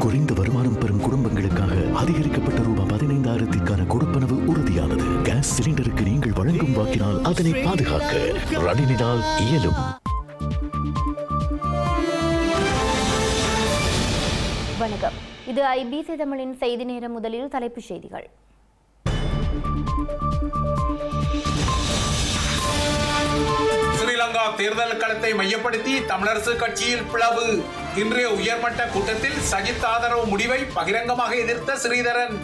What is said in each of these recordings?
குறைந்த வருமானம் பெறும் குடும்பங்களுக்காக அதிகரிக்கப்பட்ட ரூபாய் 15,000க்கான கொடுப்பனவு உறுதியானது. கேஸ் சிலிண்டருக்கு நீங்கள் வழங்கும் வாக்கினால் அதனை பாதுகாக்க ரணிலினால் இயலும். வணக்கம், இது ஐபிசி தமிழின் செய்தி நேரம். முதலில் தலைப்புச் செய்திகள். ஸ்ரீலங்கா தேர்தல் களத்தை மையப்படுத்தி தமிழரசு கட்சியில் பிளவு. இன்றைய உயர்மட்ட கூட்டத்தில் சஜித் ஆதரவு முடிவை பகிரங்கமாக எதிர்த்த ஸ்ரீதரன்.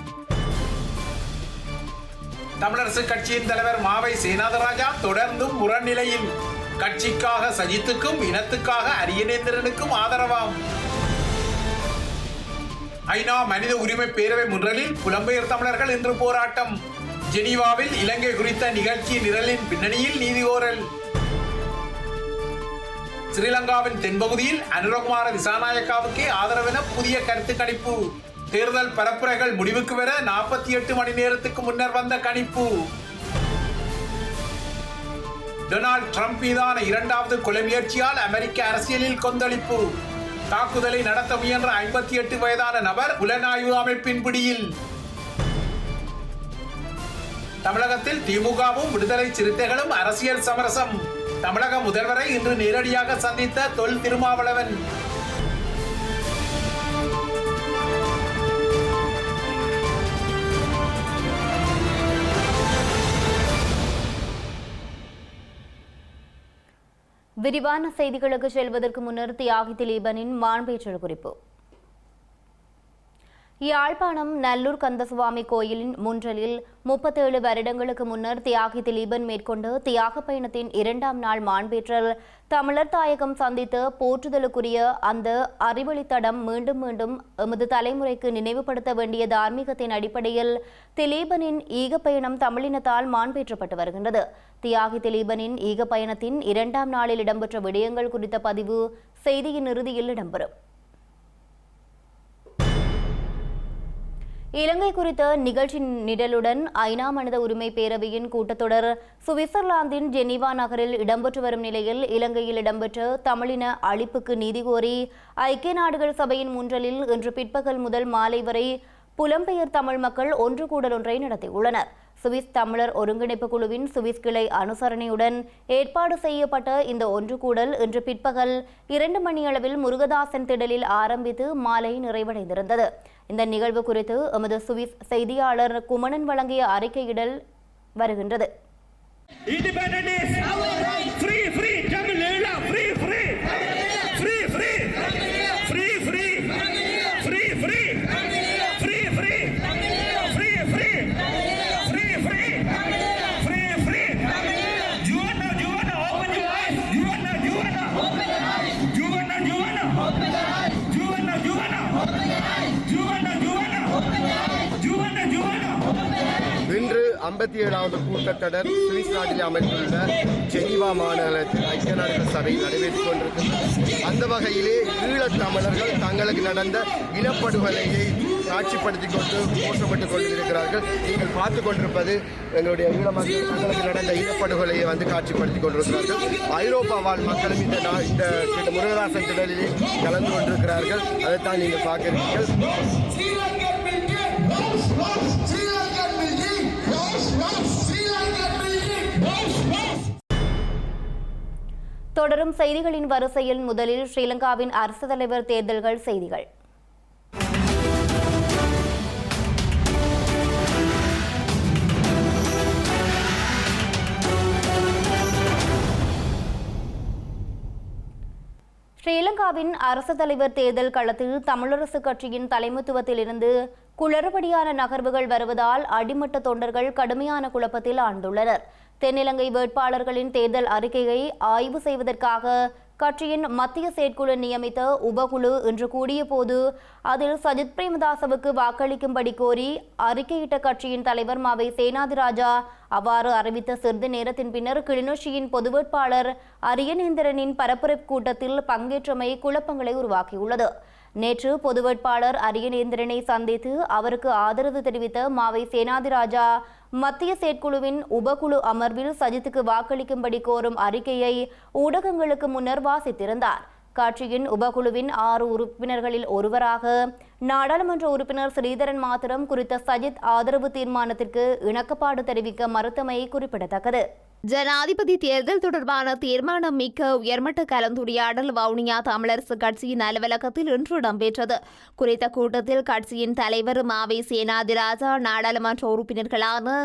தமிழரசு கட்சியின் தலைவர் மாவை சேனாதராஜா தொடர்ந்தும் முரண்நிலையில். கட்சிக்காக சஜித்துக்கும் இனத்துக்காக அரியநேந்திரனுக்கும் ஆதரவாம். ஐநா மனித உரிமை பேரவை முன்றலில் புலம்பெயர் தமிழர்கள் இன்று போராட்டம். ஜெனீவாவில் இலங்கை குறித்த நிகழ்ச்சி நிரலின் பின்னணியில் நீதிகோரல். ஸ்ரீலங்காவின் தென்பகுதியில் அனுரகுமார திசாநாயக்காவுக்கு ஆதரவென புதிய கருத்து கணிப்பு. தேர்தல் பரப்புரைகள் முடிவுக்கு வர 48 மணி நேரத்துக்கு முன்னர் வந்த கணிப்பு. டொனால்ட் ட்ரம்ப் மீதான 2வது கொலை முயற்சியால் அமெரிக்க அரசியலில் கொந்தளிப்பு. தாக்குதலை நடத்த முயன்ற 58 வயதான நபர் புலனாய்வு அமைப்பின் பிடியில். தமிழகத்தில் திமுகவும் விடுதலை சிறுத்தைகளும் அரசியல் சமரசம். தமிழக முதல்வரை இன்று நேரடியாக சந்தித்த தொல் திருமாவளவன். விரிவான செய்திகளுக்கு செல்வதற்கு முன்னர் தியாகி திலீபனின் மாண்பேற்றல் குறிப்பு. யாழ்ப்பாணம் நல்லூர் கந்தசுவாமி கோயிலின் முன்றலில் 37 வருடங்களுக்கு முன்னர் தியாகி திலீபன் மேற்கொண்ட தியாக பயணத்தின் 2ஆம் நாள் மாண்பேற்றல் தமிழர் தாயகம் சந்தித்த போற்றுதலுக்குரிய அந்த அறிவழித்தடம் மீண்டும் மீண்டும் எமது தலைமுறைக்கு நினைவுபடுத்த வேண்டிய தார்மீகத்தின் அடிப்படையில் திலீபனின் ஈக பயணம் தமிழினத்தால் மாண்பேற்றப்பட்டு வருகின்றது. தியாகி திலீபனின் ஈக பயணத்தின் 2ஆம் நாளில் இடம்பெற்ற விடயங்கள் குறித்த பதிவு செய்தியின் இறுதியில் இடம்பெறும். இலங்கை குறித்த நிகழ்ச்சி நிரலுடன் ஐநா மனித உரிமை பேரவையின் கூட்டத்தொடர் சுவிட்சர்லாந்தின் ஜெனீவா நகரில் இடம்பெற்று வரும் நிலையில் இலங்கையில் இடம்பெற்ற தமிழின அழிப்புக்கு நீதி கோரி ஐக்கிய நாடுகள் சபையின் முன்றலில் இன்று பிற்பகல் முதல் மாலை வரை புலம்பெயர் தமிழ் மக்கள் ஒன்று கூடல் ஒன்றை நடத்தியுள்ளனர். சுவிஸ் தமிழர் ஒருங்கிணைப்பு குழுவின் சுவிஸ் கிளை அனுசரணையுடன் ஏற்பாடு செய்யப்பட்ட இந்த ஒன்று கூடல் இன்று பிற்பகல் 2 மணியளவில் முருகதாசன் திடலில் ஆரம்பித்து மாலை நிறைவடைந்திருந்தது. இந்த நிகழ்வு குறித்து எமது சுவிஸ் செய்தியாளர் குமணன் வழங்கிய அறிக்கையிடல் வருகின்றது. இன்று 57வது கூட்டத்தொடர் சுவிஸ் நாட்டில் அமைந்துள்ள ஜெனீவா மாநகரத்தில் ஐக்கிய நாடுகள் சபையில் நடைபெற்றுக் கொண்டிருக்கின்றனர். அந்த வகையிலே ஈழத் தமிழர்கள் தங்களுக்கு நடந்த இனப்படுகொலையை காட்சிப்படுத்திக் கொண்டு கோஷப்பட்டுக் கொண்டிருக்கிறார்கள். நீங்கள் பார்த்துக் கொண்டிருப்பது எங்களுடைய ஈழ மக்கள் தங்களுக்கு நடந்த இனப்படுகொலையை காட்சிப்படுத்திக் கொண்டிருக்கிறார்கள். ஐரோப்பா வாழ் மக்களும் இந்த முருகதாசன் திடலிலே கலந்து கொண்டிருக்கிறார்கள். அதைத்தான் நீங்கள் பார்க்கிறீர்கள். தொடரும் செய்திகளின் வரிசையில் முதலில் ஸ்ரீலங்காவின் அரசு தலைவர் தேர்தல்கள் செய்திகள். ஸ்ரீலங்காவின் அரசு தலைவர் தேர்தல் களத்தில் தமிழரசு கட்சியின் தலைமைத்துவத்திலிருந்து குளறுபடியான நகர்வுகள் வருவதால் அடிமட்ட தொண்டர்கள் கடுமையான குழப்பத்தில் ஆழ்ந்துள்ளனர். தென்னிலங்கை வேட்பாளர்களின் தேர்தல் அறிக்கையை ஆய்வு செய்வதற்காக கட்சியின் மத்திய செயற்குழு நியமித்த உபகுழு இன்று கூடிய போது அதில் சஜித் பிரேமதாசவுக்கு வாக்களிக்கும்படி கோரி அறிக்கையிட்ட கட்சியின் தலைவர் மாவை சேனாதிராஜா அவ்வாறு அறிவித்த சிறிது நேரத்தின் பின்னர் கிளிநொச்சியின் பொது வேட்பாளர் அரியநேந்திரனின் பரப்புரை கூட்டத்தில் பங்கேற்றமை குழப்பங்களை உருவாக்கியுள்ளது. நேற்று பொது வேட்பாளர் அரியநேந்திரனை சந்தித்து அவருக்கு ஆதரவு தெரிவித்த மாவை சேனாதிராஜா மத்திய செயற்குழுவின் உபகுழு அமர்வில் சஜித்துக்கு வாக்களிக்கும்படி கோரும் அறிக்கையை ஊடகங்களுக்கு முன்னர் வாசித்திருந்தார். கட்சியின் உபகுழுவின் 6 உறுப்பினர்களில் ஒருவராக நாடாளுமன்ற உறுப்பினர் ஸ்ரீதரன் மாத்திரம் குறித்த சஜித் ஆதரவு தீர்மானத்திற்கு இணக்கப்பாடு தெரிவிக்க மறுத்தமை குறிப்பிடத்தக்கது. ஜனாதிபதி தேர்தல் தொடர்பான தீர்மானம் மிக்க உயர்மட்ட கலந்துரையாடல் வவுனியா தமிழரசு கட்சியின் அலுவலகத்தில் இன்று இடம்பெற்றது. குறித்த கூட்டத்தில் கட்சியின் தலைவர் மாவை சேனாதிராஜா, நாடாளுமன்ற உறுப்பினர்களான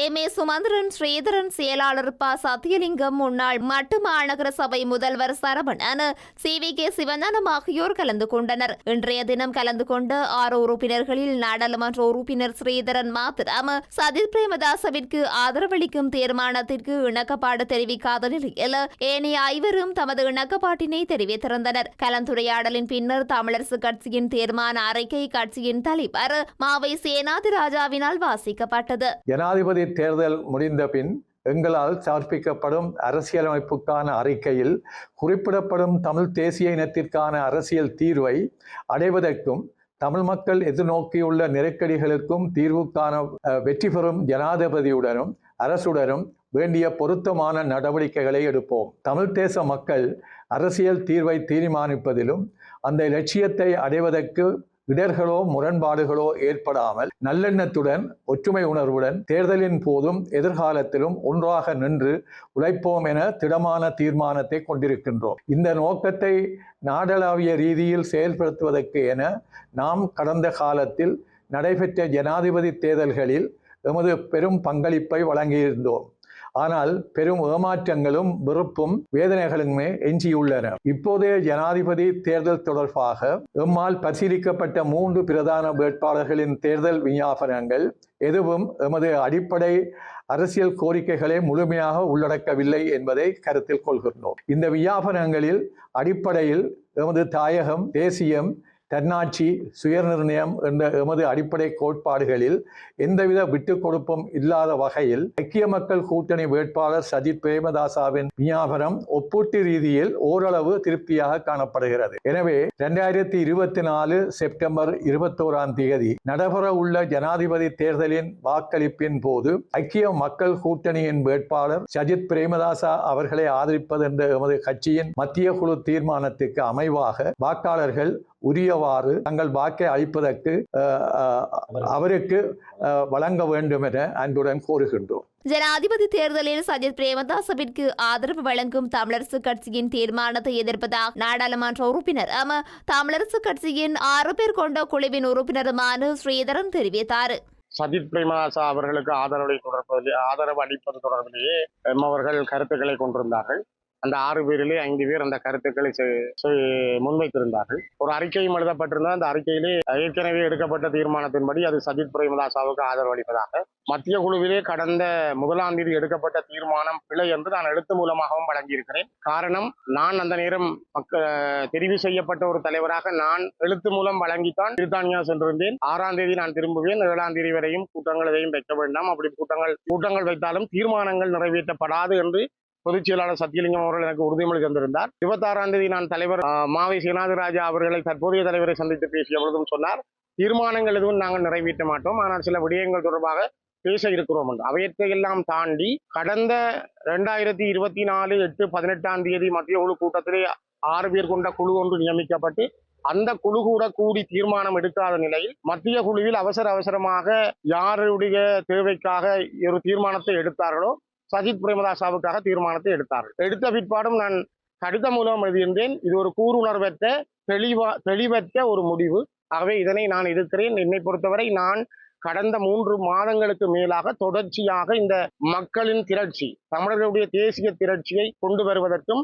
எம்.ஏ. சுமந்திரன், ஸ்ரீதரன், செயலாளர் ப. சத்தியலிங்கம், முன்னாள் மட்டு மாநகர சபை முதல்வர் சரவணன், சி.வி.கே. சிவஞானம் ஆகியோர் கலந்து கொண்டனர். இன்றைய தினம் கலந்து கொண்ட 6 உறுப்பினர்களில் நாடாளுமன்ற உறுப்பினர் ஸ்ரீதரன் மாத்திரம் சஜித் பிரேமதாசவிற்கு ஆதரவளிக்கும் தீர்மானத்திற்கு இணக்கப்பாடு தெரிவிக்காத நிலையில் ஏனைய 5 தமது இணக்கப்பாட்டினை தெரிவித்திருந்தனர். கலந்துரையாடலின் பின்னர் தமிழரசு கட்சியின் தீர்மான அறிக்கை கட்சியின் தலைவர் மாவை சேனாதிராஜாவினால் வாசிக்கப்பட்டது. ஜனாதிபதி தேர்தல் முடிந்த பின் எங்களால் சமர்ப்பிக்கப்படும் அரசியலமைப்புக்கான அறிக்கையில் குறிப்பிடப்படும் தமிழ் தேசிய இனத்திற்கான அரசியல் தீர்வை அடைவதற்கும் தமிழ் மக்கள் எதிர்நோக்கியுள்ள நெருக்கடிகளுக்கும் தீர்வுக்கான வெற்றி பெறும் ஜனாதிபதியுடனும் அரசுடனும் வேண்டிய பொருத்தமான நடவடிக்கைகளை எடுப்போம். தமிழ் தேச மக்கள் அரசியல் தீர்வை தீர்மானிப்பதிலும் அந்த லட்சியத்தை அடைவதற்கு இடர்களோ முரண்பாடுகளோ ஏற்படாமல் நல்லெண்ணத்துடன் ஒற்றுமை உணர்வுடன் தேர்தலின் போதும் எதிர்காலத்திலும் ஒன்றாக நின்று உழைப்போம் என திடமான தீர்மானத்தை கொண்டிருக்கின்றோம். இந்த நோக்கத்தை நாடளாவிய ரீதியில் செயல்படுத்துவதற்கு என நாம் கடந்த காலத்தில் நடைபெற்ற ஜனாதிபதி தேர்தல்களில் எமது பெரும் பங்களிப்பை வழங்கியிருந்தோம். ஆனால் பெரும் ஏமாற்றங்களும் வெறுப்பும் வேதனைகளுமே எஞ்சியுள்ளன. இப்போதைய ஜனாதிபதி தேர்தல் தொடர்பாக எம்மால் பரிசீலிக்கப்பட்ட 3 பிரதான வேட்பாளர்களின் தேர்தல் விஞ்ஞாபனங்கள் எதுவும் எமது அடிப்படை அரசியல் கோரிக்கைகளை முழுமையாக உள்ளடக்கவில்லை என்பதை கருத்தில் கொள்கின்றோம். இந்த விஞ்ஞாபனங்களில் அடிப்படையில் எமது தாயகம், தேசியம், தன்னாட்சி, சுயநிர்ணயம் என்ற எமது அடிப்படை கோட்பாடுகளில் எந்தவித விட்டுக் கொடுப்பும் இல்லாத வகையில் ஐக்கிய மக்கள் கூட்டணி வேட்பாளர் சஜித் பிரேமதாசவின் விஞ்ஞாபனம் ஒப்பீட்டு ரீதியில் ஓரளவு திருப்தியாக காணப்படுகிறது. எனவே 2024 செப்டம்பர் 21ஆம் தேதி நடைபெற உள்ள ஜனாதிபதி தேர்தலின் வாக்களிப்பின் போது ஐக்கிய மக்கள் கூட்டணியின் வேட்பாளர் சஜித் பிரேமதாசா அவர்களை ஆதரிப்பது என்ற எமது கட்சியின் மத்திய குழு தீர்மானத்துக்கு அமைவாக வாக்காளர்கள் உரியவாறு தங்கள் வாக்கை அளிப்பதற்கு அவருக்கு வழங்க வேண்டும் என அன்புடன் கோருகின்றோம். ஜனாதிபதி தேர்தலில் சஜித் பிரேமதாசவிற்கு ஆதரவு வழங்கும் தமிழரசு கட்சியின் தீர்மானத்தை எதிர்ப்பதாக நாடாளுமன்ற உறுப்பினர் தமிழரசு கட்சியின் 6 பேர் கொண்ட குழுவின் உறுப்பினருமான ஸ்ரீதரன் தெரிவித்தார். சஜித் பிரேமதாசா அவர்களுக்கு ஆதரவு அளிப்பது தொடர்பிலேயே அவர்கள் கருத்துக்களை கொண்டிருந்தார்கள். அந்த 6 பேரிலே 5 பேர் அந்த கருத்துக்களை முன்வைத்திருந்தார்கள். ஒரு அறிக்கையும் எழுதப்பட்டிருந்தால் அந்த அறிக்கையிலே ஏற்கனவே எடுக்கப்பட்ட தீர்மானத்தின்படி அது சஜித் பிரேமதாசாவுக்கு ஆதரவு அளிப்பதாக மத்திய குழுவிலே கடந்த 1ஆம் தேதி எடுக்கப்பட்ட தீர்மானம் பிழை என்று நான் எழுத்து மூலமாகவும் வழங்கியிருக்கிறேன். காரணம், நான் அந்த நேரம் தெரிவு செய்யப்பட்ட ஒரு தலைவராக நான் எழுத்து மூலம் வழங்கித்தான் பிரித்தானியா சென்றிருந்தேன். 6ஆம் தேதி நான் திரும்புவேன். 7ஆம் தேதி வரையும் கூட்டங்கள் எதையும் வைக்க வேண்டாம், அப்படி கூட்டங்கள் வைத்தாலும் தீர்மானங்கள் நிறைவேற்றப்படாது என்று பொதுச் செயலாளர் சத்தியலிங்கம் அவர்கள் எனக்கு உறுதிமொழி தந்திருந்தார். 26ஆம் தேதி நான் தலைவர் மாவை சேனாதிராஜா அவர்களை தற்போதைய தலைவரை சந்தித்து பேசிய பொழுதும் சொன்னார், தீர்மானங்கள் எதுவும் நாங்கள் நிறைவேற்ற மாட்டோம், ஆனால் சில விடயங்கள் தொடர்பாக பேச இருக்கிறோம் என்று. அவையத்தையெல்லாம் தாண்டி கடந்த 2024 8-18ஆம் தேதி மத்திய குழு கூட்டத்திலே 6 பேர் கொண்ட குழு ஒன்று நியமிக்கப்பட்டு அந்த குழு கூட கூடி தீர்மானம் எடுக்காத நிலையில் மத்திய குழுவில் அவசரமாக யாருடைய தேவைக்காக ஒரு தீர்மானத்தை எடுத்தார்களோ சஜித் பிரேமதாசாவுக்காக தீர்மானத்தை எடுத்தார்கள். எடுத்த பிற்பாடும் நான் கடிதம் மூலம் எழுதியிருந்தேன், இது ஒரு கூறுணர்வற்ற தெளிவற்ற ஒரு முடிவு. ஆகவே இதனை நான் எதிர்க்கிறேன். என்னை பொறுத்தவரை நான் கடந்த 3 மாதங்களுக்கு மேலாக தொடர்ச்சியாக இந்த மக்களின் திரட்சி, தமிழர்களுடைய தேசிய திரட்சியை கொண்டு வருவதற்கும்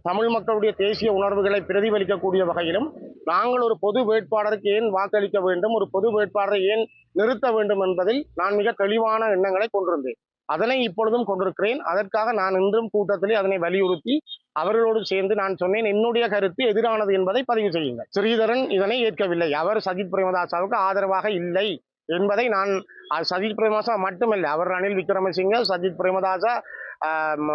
தமிழ் மக்களுடைய தேசிய உணர்வுகளை பிரதிபலிக்கக்கூடிய வகையிலும் நாங்கள் ஒரு பொது வேட்பாளருக்கு ஏன் வாக்களிக்க வேண்டும், ஒரு பொது வேட்பாளரை ஏன் நிறுத்த வேண்டும் என்பதில் நான் மிக தெளிவான எண்ணங்களை கொண்டிருந்தேன். அதனை இப்பொழுதும் கொண்டிருக்கிறேன். அதற்காக நான் இன்றும் கூட்டத்திலே அதனை வலியுறுத்தி அவர்களோடு சேர்ந்து நான் சொன்னேன், என்னுடைய கருத்து எதிரானது என்பதை பதிவு செய்யுங்கள். ஸ்ரீதரன் இதனை ஏற்கவில்லை. அவர் சஜித் பிரேமதாசாவுக்கு ஆதரவாக இல்லை என்பதை நான் சஜித் பிரேமதாசா மட்டுமல்ல, அவர் ரணில் விக்ரமசிங்க, சஜித் பிரேமதாசா,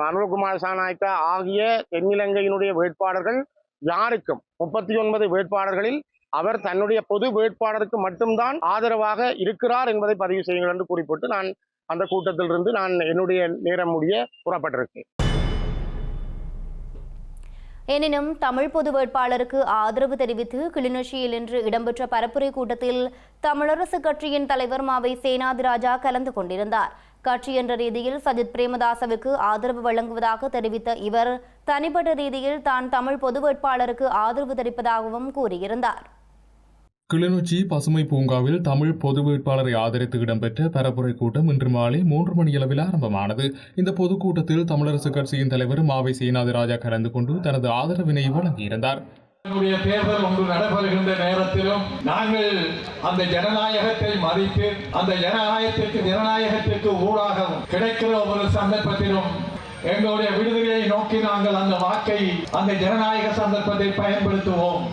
அனுரகுமார் சாநாயக்கா ஆகிய தென்னிலங்கையினுடைய வேட்பாளர்கள் யாருக்கும் 39 வேட்பாளர்களில் அவர் தன்னுடைய பொது வேட்பாளருக்கு மட்டும்தான் ஆதரவாக இருக்கிறார் என்பதை பதிவு செய்யுங்கள் என்று குறிப்பிட்டு நான் அந்த கூட்டத்திலிருந்து நான் என்னுடைய நேரம் முடிய புறப்பட்டிருக்கேன். எனினும் தமிழ் பொது வேட்பாளருக்கு ஆதரவு தெரிவித்து கிளிநொச்சியில் இன்று இடம்பெற்ற பரப்புரை கூட்டத்தில் தமிழரசு கட்சியின் தலைவர் மாவை சேனாதிராஜா கலந்து கொண்டிருந்தார். கட்சி என்ற ரீதியில் சஜித் பிரேமதாசவுக்கு ஆதரவு வழங்குவதாக தெரிவித்த இவர் தனிப்பட்ட ரீதியில் தான் தமிழ் பொது வேட்பாளருக்கு ஆதரவு தெரிவிப்பதாகவும் கூறியிருந்தார். கிளிநொச்சி பசுமை பூங்காவில் தமிழ் பொது வேட்பாளரை ஆதரித்து இடம்பெற்ற பரப்புரை கூட்டம் இன்று மாலை 3 மணியளவில் ஆரம்பமானது. இந்த பொதுக்கூட்டத்தில் தமிழரசு கட்சியின் தலைவர் மாவை சேனாதிராஜா கலந்து கொண்டு தனது ஆதரவினை வழங்கியிருந்தார். தேர்தல் ஒன்று நடைபெறுகின்ற நேரத்திலும் நாங்கள் அந்த ஜனநாயகத்தை மதித்து அந்த ஜனநாயகத்திற்கு ஊடாகவும் கிடைக்கிற ஒரு சந்தர்ப்பத்திலும் எங்களுடைய விடுதலையை நோக்கி நாங்கள் அந்த வாக்கை அந்த ஜனநாயக சந்தர்ப்பத்தை பயன்படுத்துவோம்.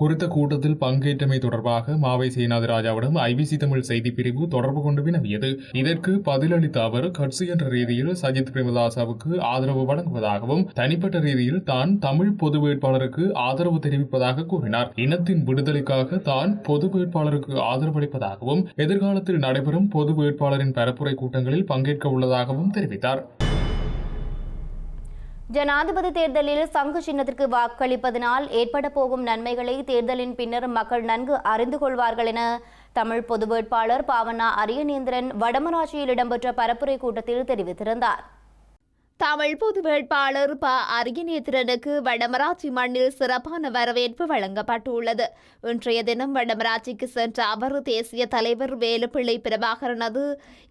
குறித்த கூட்டத்தில் பங்கேற்றமை தொடர்பாக மாவை சேனாதிராஜாவிடம் ஐபிசி தமிழ் செய்தி பிரிவு தொடர்பு கொண்டு வினவியது. இதற்கு பதிலளித்த அவர் கட்சி என்ற ரீதியில் சஜித் பிரேமதாசவுக்கு ஆதரவு வழங்குவதாகவும் தனிப்பட்ட ரீதியில் தான் தமிழ் பொது வேட்பாளருக்கு ஆதரவு தெரிவிப்பதாக கூறினார். இனத்தின் விடுதலைக்காக தான் பொது வேட்பாளருக்கு ஆதரவளிப்பதாகவும் எதிர்காலத்தில் நடைபெறும் பொது வேட்பாளரின் பரப்புரை கூட்டங்களில் பங்கேற்க உள்ளதாகவும் தெரிவித்தார். ஜனாதிபதி தேர்தலில் சங்கு சின்னத்திற்கு வாக்களிப்பதனால் ஏற்பட போகும் நன்மைகளை தேர்தலின் பின்னர் மக்கள் நன்கு அறிந்து கொள்வார்கள் என தமிழ் பொது வேட்பாளர் பாவண்ணா அரியநேந்திரன் வடமராட்சியில் இடம்பெற்ற பரப்புரை கூட்டத்தில் தெரிவித்திருந்தார். தமிழ் பொது வேட்பாளர் அரியநேந்திரனுக்கு வடமராட்சி மண்ணில் சிறப்பான வரவேற்பு வழங்கப்பட்டுள்ளது. இன்றைய தினம் வடமராட்சிக்கு சென்ற அவர் தேசிய தலைவர் வேலுப்பிள்ளை பிரபாகரனது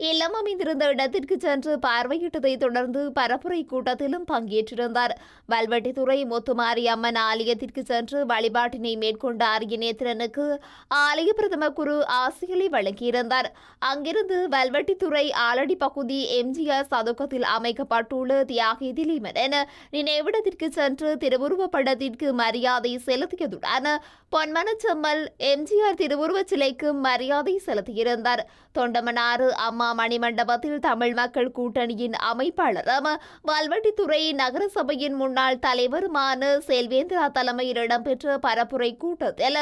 இல்லம் அமைந்திருந்த இடத்திற்கு சென்று பார்வையிட்டதை தொடர்ந்து பரப்புரை கூட்டத்திலும் பங்கேற்றிருந்தார். வல்வெட்டித்துறை முத்துமாரி அம்மன் ஆலயத்திற்கு சென்று வழிபாட்டினை மேற்கொண்ட அரியநேந்திரனுக்கு ஆலய பிரதம குரு ஆசிகளை வழங்கியிருந்தார். அங்கிருந்து வல்வெட்டித்துறை ஆலடி பகுதி எம்ஜிஆர் சதுக்கத்தில் அமைக்கப்பட்டுள்ள தியாகி திலீமன் நினைவிடத்திற்கு சென்று திருவுருவப் படத்திற்கு மரியாதை செலுத்தியதுடன் பொன்மனச்செம்மல் எம்ஜிஆர் திருவுருவச் சிலைக்கு மரியாதை செலுத்தியிருந்தார். தொண்டமனாறு அம்மா மணிமண்டபத்தில் தமிழ் மக்கள் கூட்டணியின் அமைப்பாளரும் வல்வெட்டித்துறை நகரசபையின் முன்னாள் தலைவருமான செல்வேந்திரா தலைமையில் இடம்பெற்ற பரப்புரை கூட்டத்தில்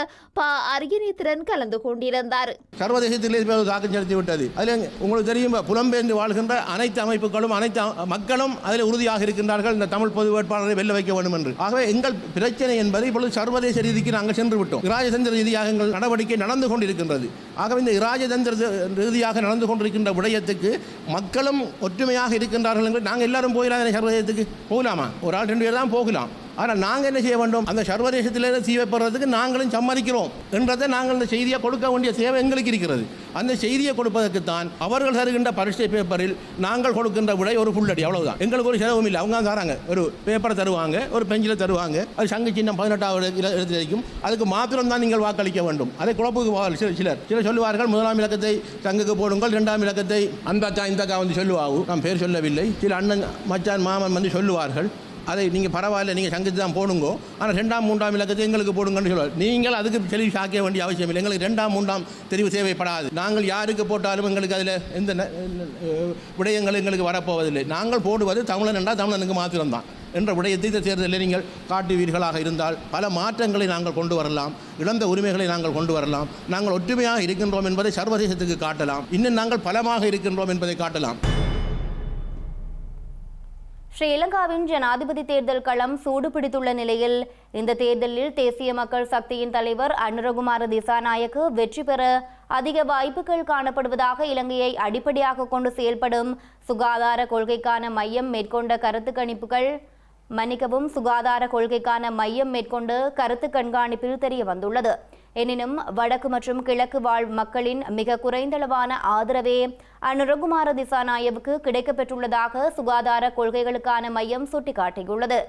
அரியநேந்திரன் கலந்து கொண்டிருந்தார். சர்வதேசத்திலே தாக்கம் செலுத்திவிட்டது. அதில் உங்களுக்கு தெரியும், புலம்பெயர்ந்து வாழ்கின்ற அனைத்து அமைப்புகளும் அனைத்து மக்களும் அதில் உறுதியாக இருக்கின்றார்கள் இந்த தமிழ் பொது வேட்பாளரை வெல்ல வைக்க வேண்டும் என்று. ஆகவே எங்கள் பிரச்சனை என்பது இப்பொழுது சர்வதேச ரீதிக்கு நாங்கள் சென்று விட்டோம். இராஜதந்திர ரீதியாக எங்கள் நடவடிக்கை நடந்து கொண்டிருக்கின்றது. ஆகவே இந்த இராஜதந்திர ரீதியாக நடந்து கொண்டிருக்கின்ற விடயத்துக்கு மக்களும் ஒற்றுமையாக இருக்கின்றார்கள் என்று நாங்கள் எல்லாரும் போயிடலாம். சர்வதேசத்துக்கு போகலாமா? ஒரு ஆள் 2 பேர் தான் போகலாம். ஆனால் நாங்கள் என்ன செய்ய வேண்டும்? அந்த சர்வதேசத்திலிருந்து சீவைப்படுறதுக்கு நாங்களும் சம்மதிக்கிறோம் என்றதை நாங்கள் இந்த செய்தியை கொடுக்க வேண்டிய சேவை எங்களுக்கு இருக்கிறது. அந்த செய்தியை கொடுப்பதற்குத்தான் அவர்கள் தருகின்ற பரீட்சை பேப்பரில் நாங்கள் கொடுக்கின்ற விடை ஒரு புள்ளடி, அவ்வளவுதான். எங்களுக்கு ஒரு செலவும் இல்லை. அவங்க தராங்க, ஒரு பேப்பரை தருவாங்க, ஒரு பெஞ்சில் தருவாங்க, அது சங்கு சின்னம் 18வது இடத்தில் இருக்கும். அதுக்கு மாத்திரம் தான் நீங்கள் வாக்களிக்க வேண்டும். அதை குழப்புக்கு சிலர் சொல்லுவார்கள், 1ஆம் இலக்கத்தை சங்குக்கு போடுங்கள், 2ஆம் இலக்கத்தை அந்த இந்தக்கா வந்து சொல்லுவாங்க. நான் பேர் சொல்லவில்லை. சில அண்ணன் மச்சான் மாமன் வந்து சொல்லுவார்கள், அதை நீங்கள் பரவாயில்ல, நீங்கள் சங்கத்து தான் போடுங்கோ, ஆனால் 2ஆம் 3ஆம் இலக்கத்தை எங்களுக்கு போடுங்கன்னு சொல்லுவார். நீங்கள் அதுக்கு தெளிவு சாக்க வேண்டிய அவசியம் இல்லை. எங்களுக்கு 2ஆம் 3ஆம் தெரிவு தேவைப்படாது. நாங்கள் யாருக்கு போட்டாலும் எங்களுக்கு அதில் எந்த விடயங்கள் எங்களுக்கு வரப்போவதில்லை. நாங்கள் போடுவது தமிழன் என்றால் தமிழனுக்கு மாத்திரம்தான் என்ற விடயத்தை இந்த தேர்தலில் நீங்கள் காட்டுவீர்களாக இருந்தால் பல மாற்றங்களை நாங்கள் கொண்டு வரலாம். இழந்த உரிமைகளை நாங்கள் கொண்டு வரலாம். நாங்கள் ஒற்றுமையாக இருக்கின்றோம் என்பதை சர்வதேசத்துக்கு காட்டலாம். இன்னும் நாங்கள் பலமாக இருக்கின்றோம் என்பதை காட்டலாம். ஸ்ரீலங்காவின் ஜனாதிபதி தேர்தல் களம் சூடுபிடித்துள்ள நிலையில் இந்த தேர்தலில் தேசிய மக்கள் சக்தியின் தலைவர் அனுரகுமார திசாநாயக்க வெற்றி பெற அதிக வாய்ப்புகள் காணப்படுவதாக இலங்கையை அடிப்படையாக கொண்டு செயல்படும் சுகாதார கொள்கைக்கான மையம் மேற்கொண்ட கருத்து கண்காணிப்பில் தெரிய வந்துள்ளது. எனினும் வடக்கு மற்றும் கிழக்கு வாழ் மக்களின் மிக குறைந்தளவான ஆதரவே அனுரகுமார திசாநாயவுக்கு கிடைக்கப்பெற்றுள்ளதாக சுகாதார கொள்கைகளுக்கான மையம் சுட்டிக்காட்டியுள்ளது.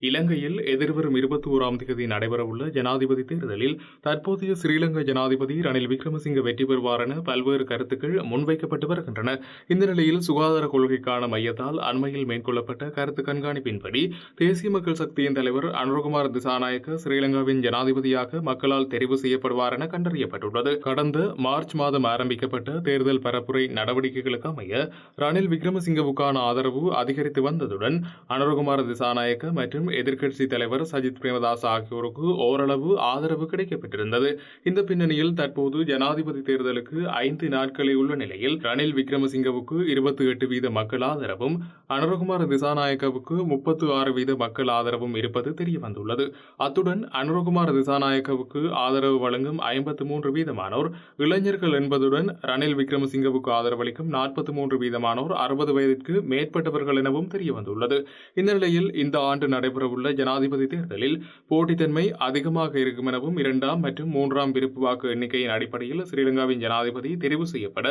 இலங்கையில் எதிர்வரும் 21ஆம் தேதி நடைபெறவுள்ள ஜனாதிபதி தேர்தலில் தற்போதைய ஸ்ரீலங்கா ஜனாதிபதி ரணில் விக்ரமசிங்க வெற்றி பெறுவார் என பல்வேறு கருத்துக்கள் முன்வைக்கப்பட்டு வருகின்றன. இந்த நிலையில் சுகாதார கொள்கைக்கான மையத்தால் அண்மையில் மேற்கொள்ளப்பட்ட கருத்து கண்காணிப்பின்படி தேசிய மக்கள் சக்தியின் தலைவர் அனுரகுமார திசாநாயக்க ஸ்ரீலங்காவின் ஜனாதிபதியாக மக்களால் தெரிவு செய்யப்படுவார் என கண்டறியப்பட்டுள்ளது. கடந்த மார்ச் மாதம் ஆரம்பிக்கப்பட்ட தேர்தல் பரப்புரை நடவடிக்கைகளுக்கு அமைய ரணில் விக்ரமசிங்கவுக்கான ஆதரவு அதிகரித்து வந்ததுடன் அனுரகுமார திசாநாயக்க மற்றும் எதிர்க்கட்சி தலைவர் சஜித் பிரேமதாஸ் ஆகியோருக்கு ஓரளவு ஆதரவு கிடைக்கப்பெற்றிருந்தது. இந்த பின்னணியில் தற்போது ஜனாதிபதி தேர்தலுக்கு 5 நாட்களே உள்ள நிலையில் ரணில் விக்ரமசிங்கவுக்கு 28% மக்கள் ஆதரவும் அனுரகுமார திசாநாயக்கவுக்கு 36% மக்கள் ஆதரவும் இருப்பது தெரியவந்துள்ளது. அத்துடன் அனுரகுமார திசாநாயக்கவுக்கு ஆதரவு வழங்கும் 53% இளைஞர்கள் என்பதுடன் ரணில் விக்ரமசிங்கவுக்கு ஆதரவளிக்கும் 43% 60 வயதிற்கு மேற்பட்டவர்கள் எனவும் தெரியவந்துள்ளது. இந்த நிலையில் இந்த ஆண்டு நடைபெறவுள்ள ஜனாதிபதி தேர்தலில் போட்டித்தன்மை அதிகமாக இருக்கும் எனவும் 2ஆம் மற்றும் 3ஆம் விருப்பு வாக்கு எண்ணிக்கையின் அடிப்படையில் ஸ்ரீலங்காவின் ஜனாதிபதி தெரிவு செய்யப்பட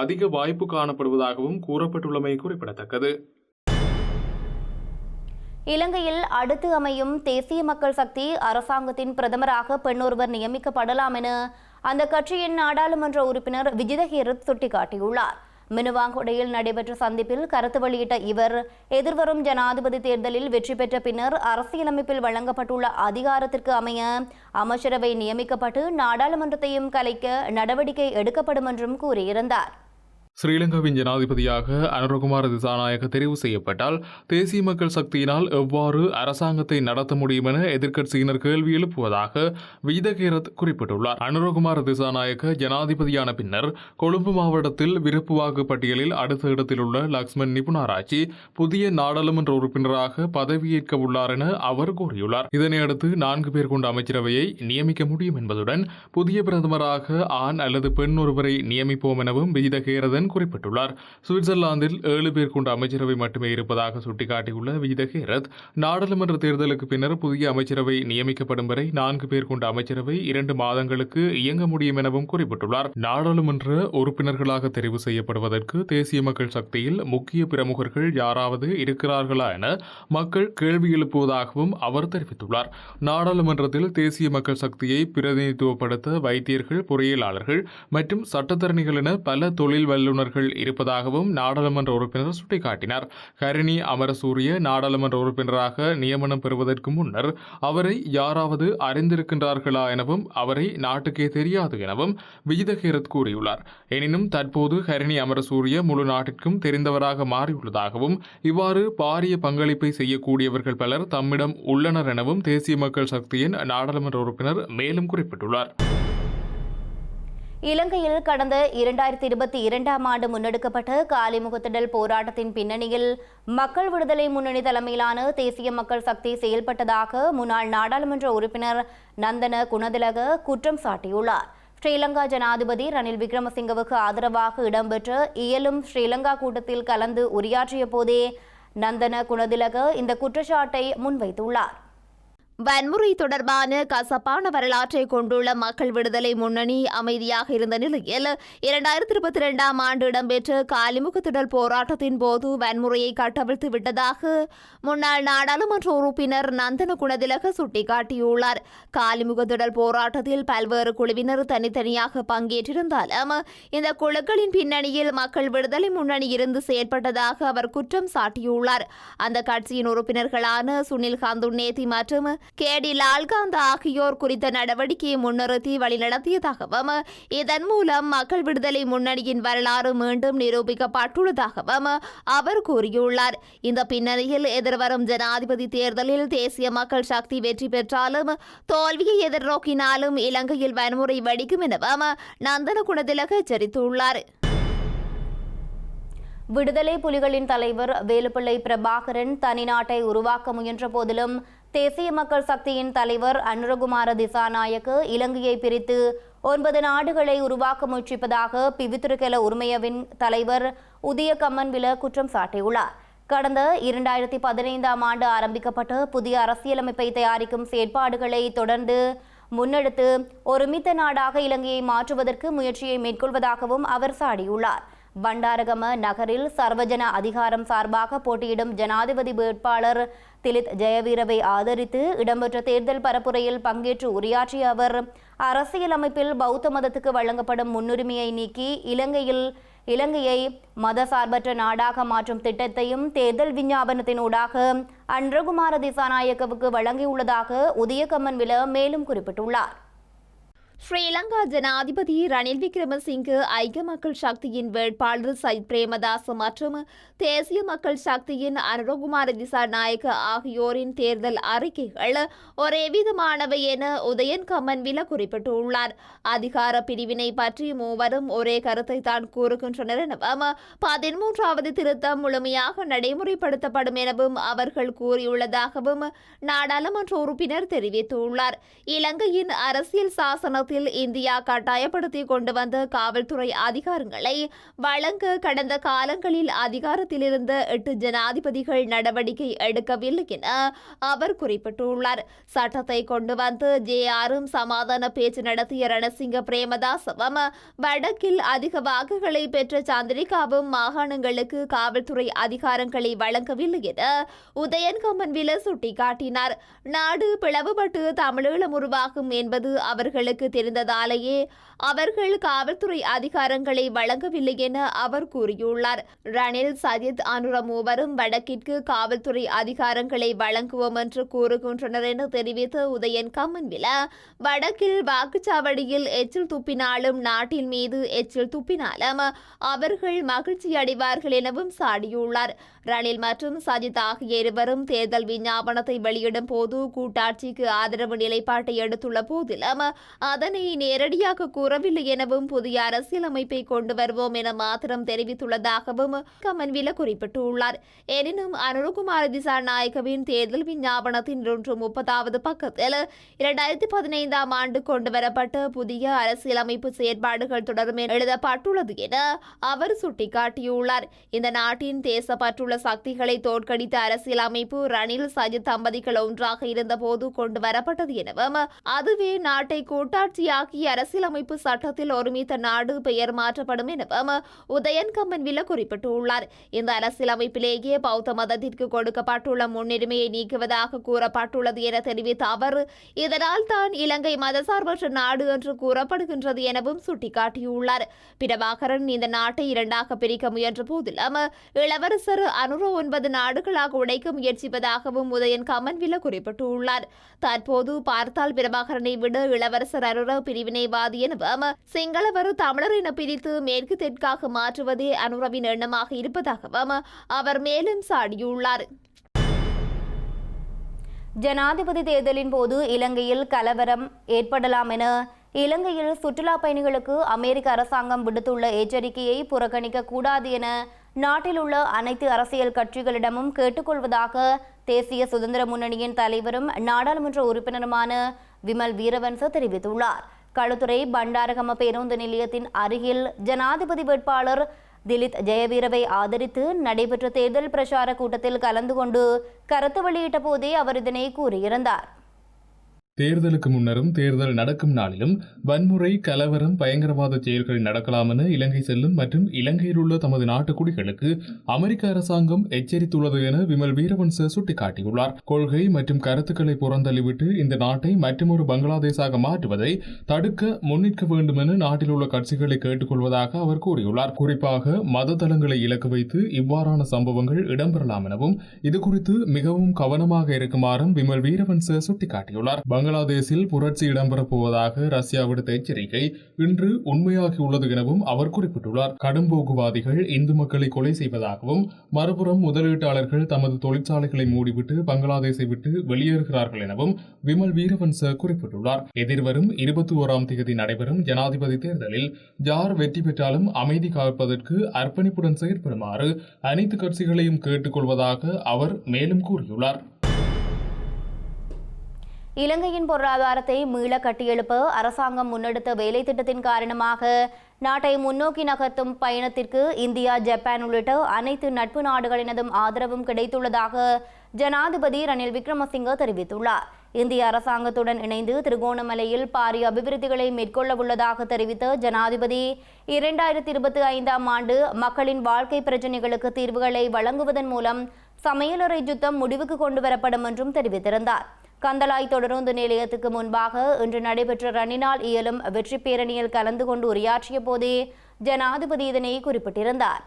அதிக வாய்ப்பு காணப்படுவதாகவும் கூறப்பட்டுள்ளமை குறிப்பிடத்தக்கது. இலங்கையில் அடுத்து அமையும் தேசிய மக்கள் சக்தி அரசாங்கத்தின் பிரதமராக பெண்ணொருவர் நியமிக்கப்படலாம் என அந்த கட்சியின் நாடாளுமன்ற உறுப்பினர் விஜித ஹேரத் சுட்டிக்காட்டியுள்ளார். மினுவாங்குடையில் நடைபெற்ற சந்திப்பில் கருத்து வெளியிட்ட இவர் எதிர்வரும் ஜனாதிபதி தேர்தலில் வெற்றி பெற்ற பின்னர் அரசியலமைப்பில் வழங்கப்பட்டுள்ள அதிகாரத்திற்கு அமைய அமைச்சரவை நியமிக்கப்பட்டு நாடாளுமன்றத்தையும் கலைக்க நடவடிக்கை எடுக்கப்படும் என்றும் கூறியிருந்தார். ஸ்ரீலங்காவின் ஜனாதிபதியாக அனுரகுமார திசாநாயக்க தெரிவு செய்யப்பட்டால் தேசிய மக்கள் சக்தியினால் எவ்வாறு அரசாங்கத்தை நடத்த முடியும் என எதிர்க்கட்சியினர் கேள்வி எழுப்புவதாக விஜித ஹேரத் குறிப்பிட்டுள்ளார். அனுரகுமார திசாநாயக்க ஜனாதிபதியான பின்னர் கொழும்பு மாவட்டத்தில் விருப்பு வாக்கு பட்டியலில் அடுத்த இடத்தில் உள்ள லக்ஷ்மன் நிபுணராட்சி புதிய நாடாளுமன்ற உறுப்பினராக பதவியேற்க உள்ளார் என அவர் கூறியுள்ளார். இதனையடுத்து 4 பேர் கொண்ட அமைச்சரவையை நியமிக்க முடியும் என்பதுடன் புதிய பிரதமராக ஆண் அல்லது பெண் ஒருவரை நியமிப்போம் எனவும் விஜித ஹேரத் குறிப்பிட்டுள்ளார். சுவிட்சர்லாந்தில் 7 பேர் கொண்ட அமைச்சரவை மட்டுமே இருப்பதாக சுட்டிக்காட்டியுள்ள விஜித ஹேரத் நாடாளுமன்ற தேர்தலுக்கு பின்னர் புதிய அமைச்சரவை நியமிக்கப்படும் வரை 4 பேர் கொண்ட அமைச்சரவை 2 மாதங்களுக்கு இயங்க முடியும் எனவும் குறிப்பிட்டுள்ளார். நாடாளுமன்ற உறுப்பினர்களாக தெரிவு செய்யப்படுவதற்கு தேசிய மக்கள் சக்தியில் முக்கிய பிரமுகர்கள் யாராவது இருக்கிறார்களா என மக்கள் கேள்வி எழுப்புவதாகவும் அவர் தெரிவித்துள்ளார். நாடாளுமன்றத்தில் தேசிய மக்கள் சக்தியை பிரதிநிதித்துவப்படுத்த வைத்தியர்கள், பொறியியலாளர்கள் மற்றும் சட்டத்தரணிகள் என பல தொழில் வல்லுநர்கள் இருப்பதாகவும் நாடாளுமன்ற உறுப்பினர் சுட்டிக்காட்டினார். ஹரிணி அமரசூரிய நாடாளுமன்ற உறுப்பினராக நியமனம் பெறுவதற்கு முன்னர் அவரை யாராவது அறிந்திருக்கின்றார்களா எனவும் அவரை நாட்டுக்கே தெரியாது எனவும் விஜித ஹேரத் கூறியுள்ளார். எனினும் தற்போது ஹரிணி அமரசூரிய முழு நாட்டிற்கும் தெரிந்தவராக மாறியுள்ளதாகவும் இவ்வாறு பாரிய பங்களிப்பை செய்யக்கூடியவர்கள் பலர் தம்மிடம் உள்ளனர் எனவும் தேசிய மக்கள் சக்தியின் நாடாளுமன்ற உறுப்பினர் மேலும் குறிப்பிட்டுள்ளார். இலங்கையில் கடந்த 2022ஆம் ஆண்டு முன்னெடுக்கப்பட்ட காலிமுகத்திடல் போராட்டத்தின் பின்னணியில் மக்கள் விடுதலை முன்னணி தலைமையிலான தேசிய மக்கள் சக்தி செயல்பட்டதாக முன்னாள் நாடாளுமன்ற உறுப்பினர் நந்தன குணதிலக குற்றம் சாட்டியுள்ளார். ஸ்ரீலங்கா ஜனாதிபதி ரணில் விக்ரமசிங்கவுக்கு ஆதரவாக இடம்பெற்ற இயலும் ஸ்ரீலங்கா கூட்டத்தில் கலந்து உரையாற்றிய போதே நந்தன குணதிலக இந்த குற்றச்சாட்டை முன்வைத்துள்ளார். வன்முறை தொடர்பான கசப்பான வரலாற்றை கொண்டுள்ள மக்கள் விடுதலை முன்னணி அமைதியாக இருந்த நிலையில் 2022ஆம் ஆண்டு இடம்பெற்ற காலிமுகத்திடல் போராட்டத்தின் போது வன்முறையை கட்டவிழ்த்து விட்டதாக முன்னாள் நாடாளுமன்ற உறுப்பினர் நந்தன குணதிலக சுட்டிக்காட்டியுள்ளார். காலிமுகத்திடல் போராட்டத்தில் பல்வேறு குழுவினர் தனித்தனியாக பங்கேற்றிருந்தாலும் இந்த குழுக்களின் பின்னணியில் மக்கள் விடுதலை முன்னணி இருந்து செயற்பட்டதாக அவர் குற்றம் சாட்டியுள்ளார். அந்த கட்சியின் உறுப்பினர்களான சுனில் ஹந்துன்னேதி மற்றும் கேடி லால்காந்த் ஆகியோர் குறித்த நடவடிக்கையை முன்னிறுத்தி வழிநடத்தியதாகவும் இதன் மூலம் மக்கள் விடுதலை முன்னணியின் வரலாறு மீண்டும் நிரூபிக்கப்பட்டுள்ளதாகவும் அவர் கூறியுள்ளார். இந்த பின்னணியில் எதிர்வரும் ஜனாதிபதி தேர்தலில் தேசிய மக்கள் சக்தி வெற்றி பெற்றாலும் தோல்வியை எதிர்நோக்கினாலும் இலங்கையில் வன்முறை வெடிக்கும் எனவும் நந்தன குணதிலக எச்சரித்துள்ளார். விடுதலை புலிகளின் தலைவர் வேலுப்பிள்ளை பிரபாகரன் தனிநாட்டை உருவாக்க முயன்ற போதிலும் தேசிய மக்கள் சக்தியின் தலைவர் அனுரகுமார திசாநாயக்க இலங்கையை பிரித்து 9 நாடுகளை உருவாக்க முயற்சிப்பதாக பிவித்துருக்கெல உரிமையவின் தலைவர் உதய கம்மன்வில குற்றம் சாட்டியுள்ளார். கடந்த 2015ஆம் ஆண்டு ஆரம்பிக்கப்பட்ட புதிய அரசியலமைப்பை தயாரிக்கும் செயற்பாடுகளை தொடர்ந்து முன்னெடுத்து ஒருமித்த நாடாக இலங்கையை மாற்றுவதற்கு முயற்சியை மேற்கொள்வதாகவும் அவர் சாடியுள்ளார். பண்டாரகம நகரில் சர்வஜன அதிகாரம் சார்பாக போட்டியிடும் ஜனாதிபதி வேட்பாளர் திலித் ஜெயவீரவை ஆதரித்து இடம்பெற்ற தேர்தல் பரப்புரையில் பங்கேற்று உரையாற்றிய அவர் அரசியலமைப்பில் பௌத்த மதத்துக்கு வழங்கப்படும் முன்னுரிமையை நீக்கி இலங்கையை மதசார்பற்ற நாடாக மாற்றும் திட்டத்தையும் தேர்தல் விஞ்ஞாபனத்தினூடாக அனுரகுமார திசாநாயக்கவுக்கு வழங்கியுள்ளதாக உதய கம்மன்வில மேலும் குறிப்பிட்டுள்ளார். ஸ்ரீலங்கா ஜனாதிபதி ரணில் விக்ரமசிங்கே ஐக்கிய மக்கள் சக்தியின் வேட்பாளர் சஜித் பிரேமதாச மற்றும் தேசிய மக்கள் சக்தியின் அனுரகுமார திசாநாயக்க ஆகியோரின் தேர்தல் அறிக்கைகள் ஒரே விதமானவை என உதயன் கம்மன்வில குறிப்பிட்டுள்ளார். அதிகார பிரிவினை பற்றி மூவரும் ஒரே கருத்தை தான் கூறுகின்றனர் எனவும் 13வது திருத்தம் முழுமையாக நடைமுறைப்படுத்தப்படும் எனவும் அவர்கள் கூறியுள்ளதாகவும் நாடாளுமன்ற உறுப்பினர் தெரிவித்துள்ளார். இலங்கையின் அரசியல் சாசனத்தில் இந்தியா கட்டாயப்படுத்தி கொண்டு வந்த காவல்துறை அதிகாரங்களை வழங்க கடந்த காலங்களில் அதிகாரத்தில் இருந்த 8 ஜனாதிபதிகள் நடவடிக்கை எடுக்கவில்லை என அவர் குறிப்பிட்டுள்ளார். சட்டத்தை கொண்டு வந்து ஜேஆரும் சமாதான பேச்சு நடத்திய ரணசிங்க பிரேமதாசவும் வடக்கில் அதிக வாக்குகளை பெற்ற சந்திரிகாவும் மாகாணங்களுக்கு காவல்துறை அதிகாரங்களை வழங்கவில்லை என உதயன் கம்மன்வில சுட்டிக்காட்டினார். நாடு பிளவுபட்டு தமிழீழம் உருவாகும் என்பது அவர்களுக்கு தெரிந்ததாலேயே அவர்கள் காவல்துறை அதிகாரங்களை வழங்கவில்லை என அவர் கூறியுள்ளார். ரணில், சஜித், அனுர மூவரும் வடக்கிற்கு காவல்துறை அதிகாரங்களை வழங்குவோம் என்று கூறுகின்றனர் என தெரிவித்த உதயன் கம்மன்வில வடக்கில் வாக்குச்சாவடியில் எச்சில் துப்பினாலும் நாட்டின் மீது எச்சில் துப்பினாலும் அவர்கள் மகிழ்ச்சி அடைவார்கள் எனவும் சாடியுள்ளார். ரணில் மற்றும் சஜித் ஆகிய இருவரும் தேர்தல் விஞ்ஞாபனத்தை வெளியிடும் போது கூட்டாட்சிக்கு ஆதரவு நிலைப்பாட்டை எடுத்துள்ள போதிலும் அதனை நேரடியாக கூறவில்லை எனவும் புதிய அரசியலமைப்பை கொண்டு வருவோம் என மாத்திரம் தெரிவித்துள்ளதாகவும் கம்மன்வில குறிப்பிட்டுள்ளார். எனினும் அனுரகுமார திசாநாயக்கவின் தேர்தல் விஞ்ஞாபனத்தின் 130வது பக்கத்தில் 2015ஆம் ஆண்டு கொண்டுவரப்பட்ட புதிய அரசியலமைப்பு செயற்பாடுகள் தொடரும் எழுதப்பட்டுள்ளது என அவர் சுட்டிக்காட்டியுள்ளார். இந்த நாட்டின் தேசப்பற்றுள்ள சக்திகளை தோற்கடித்த அரசியலமைப்பு ரணில், சஜித் தம்பதிகள் ஒன்றாக இருந்தபோது கொண்டு வரப்பட்டது எனவும் அதுவே நாட்டை கூட்டாட்சியாக்கி அரசியலமைப்பு சட்டத்தில் ஒருமித்த நாடு பெயர் மாற்றப்படும் எனவும் உதயன் கம்மன்வில குறிப்பிட்டுள்ளார். இந்த அரசியலமைப்பிலேயே பௌத்த மதத்திற்கு கொடுக்கப்பட்டுள்ள முன்னுரிமையை நீக்குவதாக கூறப்பட்டுள்ளது என தெரிவித்த அவர் இதனால் தான் இலங்கை மதசார்பற்ற நாடு என்று கூறப்படுகின்றது எனவும் சுட்டிக்காட்டியுள்ளார். பிரபாகரன் இந்த நாட்டை இரண்டாக பிரிக்க முயன்ற போதிலும் இளவரசர் அனுர 9 நாடுகளாக உடைக்க முயற்சிப்பதாகவும் உதயன் கம்மன்வில குறிப்பிட்டுள்ளார். தற்போது பார்த்தால் பிரபாகரனை விட இளவரசர் அனுர பிரிவினைவாதி எனவும் சிங்களவர் தமிழர் என பிரித்து மேற்கு தெற்காக மாற்றுவதே அனுரவின் எண்ணமாக இருப்பதாகவும் அவர் மேலும் சாடியுள்ளார். ஜனாதிபதி தேர்தலின் போது இலங்கையில் கலவரம் ஏற்படலாம் என இலங்கையில் சுற்றுலா பயணிகளுக்கு அமெரிக்க அரசாங்கம் விடுத்துள்ள எச்சரிக்கையை புறக்கணிக்க கூடாது என நாட்டில் உள்ள அனைத்து அரசியல் கட்சிகளிடமும் கேட்டுக்கொள்வதாக தேசிய சுதந்திர முன்னணியின் தலைவரும் நாடாளுமன்ற உறுப்பினருமான விமல் வீரவன்ச தெரிவித்துள்ளார். களுத்துறை பண்டாரகம பேருந்து நிலையத்தின் அருகில் ஜனாதிபதி வேட்பாளர் திலித் ஜெயவீரவை ஆதரித்து நடைபெற்ற தேர்தல் பிரச்சார கூட்டத்தில் கலந்து கொண்டு கருத்து வெளியிட்ட போதே அவர் இதனை கூறியிருந்தார். தேர்தலுக்கு முன்னரும் தேர்தல் நடக்கும் நாளிலும் வன்முறை, கலவரம், பயங்கரவாத செயல்கள் நடக்கலாம் என இலங்கை செல்லும் மற்றும் இலங்கையில் உள்ள தமது நாட்டு குடிகளுக்கு அமெரிக்க அரசாங்கம் எச்சரித்துள்ளது என விமல் வீரவன்ச சுட்டிக்காட்டியுள்ளார். கொள்கை மற்றும் கருத்துக்களை புறந்தள்ளிவிட்டு இந்த நாட்டை மற்றொரு பங்களாதேஷாக மாற்றுவதை தடுக்க முன்னிற்க வேண்டும் என நாட்டில் உள்ள கட்சிகளை கேட்டுக்கொள்வதாக அவர் கூறியுள்ளார். குறிப்பாக மத தளங்களை இலக்கு வைத்து இவ்வாறான சம்பவங்கள் இடம்பெறலாம் எனவும் இதுகுறித்து மிகவும் கவனமாக இருக்குமாறும் விமல் வீரவன்ச சுட்டிக்காட்டியுள்ளார். பங்களாதேஷில் புரட்சி இடம்பெறப் போவதாக ரஷ்யா விடுத்த எச்சரிக்கை இன்று உண்மையாகியுள்ளது எனவும் அவர் குறிப்பிட்டுள்ளார். கடும்போக்குவாதிகள் இந்து மக்களை கொலை செய்வதாகவும் மறுபுறம் முதலீட்டாளர்கள் தமது தொழிற்சாலைகளை மூடிவிட்டு பங்களாதேஷை விட்டு வெளியேறுகிறார்கள் எனவும் விமல் வீரவன்ச குறிப்பிட்டுள்ளார். எதிர்வரும் 21ஆம் தேதி நடைபெறும் ஜனாதிபதி தேர்தலில் யார் வெற்றி பெற்றாலும் அமைதி காப்பதற்கு அர்ப்பணிப்புடன் செயற்படுமாறு அனைத்து கட்சிகளையும் கேட்டுக்கொள்வதாக அவர் மேலும் கூறியுள்ளார். இலங்கையின் பொருளாதாரத்தை மீள கட்டியெழுப்ப அரசாங்கம் முன்னெடுத்த வேலை திட்டத்தின் காரணமாக நாட்டை முன்னோக்கி நகர்த்தும் பயணத்திற்கு இந்தியா, ஜப்பான் உள்ளிட்ட அனைத்து நட்பு நாடுகளினதும் ஆதரவும் கிடைத்துள்ளதாக ஜனாதிபதி ரணில் விக்ரமசிங்கே தெரிவித்துள்ளார். இந்திய அரசாங்கத்துடன் இணைந்து திருகோணமலையில் பாரிய அபிவிருத்திகளை மேற்கொள்ள உள்ளதாக தெரிவித்த ஜனாதிபதி 2025ஆம் ஆண்டு மக்களின் வாழ்க்கை பிரச்சினைகளுக்கு தீர்வுகளை வழங்குவதன் மூலம் சமையலறை யுத்தம் முடிவுக்கு கொண்டுவரப்படும் என்றும் தெரிவித்திருந்தார். கந்தளாய் தொடருந்து நிலையத்துக்கு முன்பாக இன்று நடைபெற்ற ரணினால் இயலும் வெற்றி பேரணியில் கலந்து கொண்டு உரையாற்றிய போதே ஜனாதிபதி இதனை குறிப்பிட்டிருந்தார்.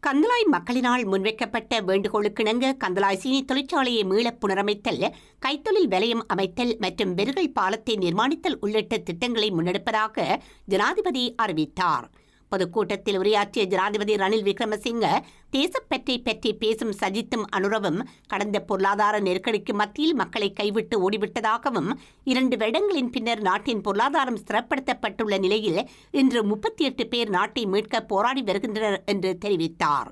கந்தளாய் மக்களினால் முன்வைக்கப்பட்ட வேண்டுகோளுக்கிணங்க கந்தளாய் சீனி தொழிற்சாலையை மீள புனரமைத்தல், கைத்தொழில் வலயம் அமைத்தல் மற்றும் வெறுகல் பாலத்தை நிர்மாணித்தல் உள்ளிட்ட திட்டங்களை முன்னெடுப்பதாக ஜனாதிபதி அறிவித்தார். பொதுக்கூட்டத்தில் உரையாற்றிய ஜனாதிபதி ரணில் விக்ரமசிங்க, தேசப்பற்றை பற்றி பேசும் சஜித்தும் அனுரவும் கடந்த பொருளாதார நெருக்கடிக்கு மத்தியில் மக்களை கைவிட்டு ஓடிவிட்டதாகவும் 2 வருடங்களின் பின்னர் நாட்டின் பொருளாதாரம் ஸ்திரப்படுத்தப்பட்டுள்ள நிலையில் இன்று 38 பேர் நாட்டை மீட்க போராடி வருகின்றனர் என்று தெரிவித்தார்.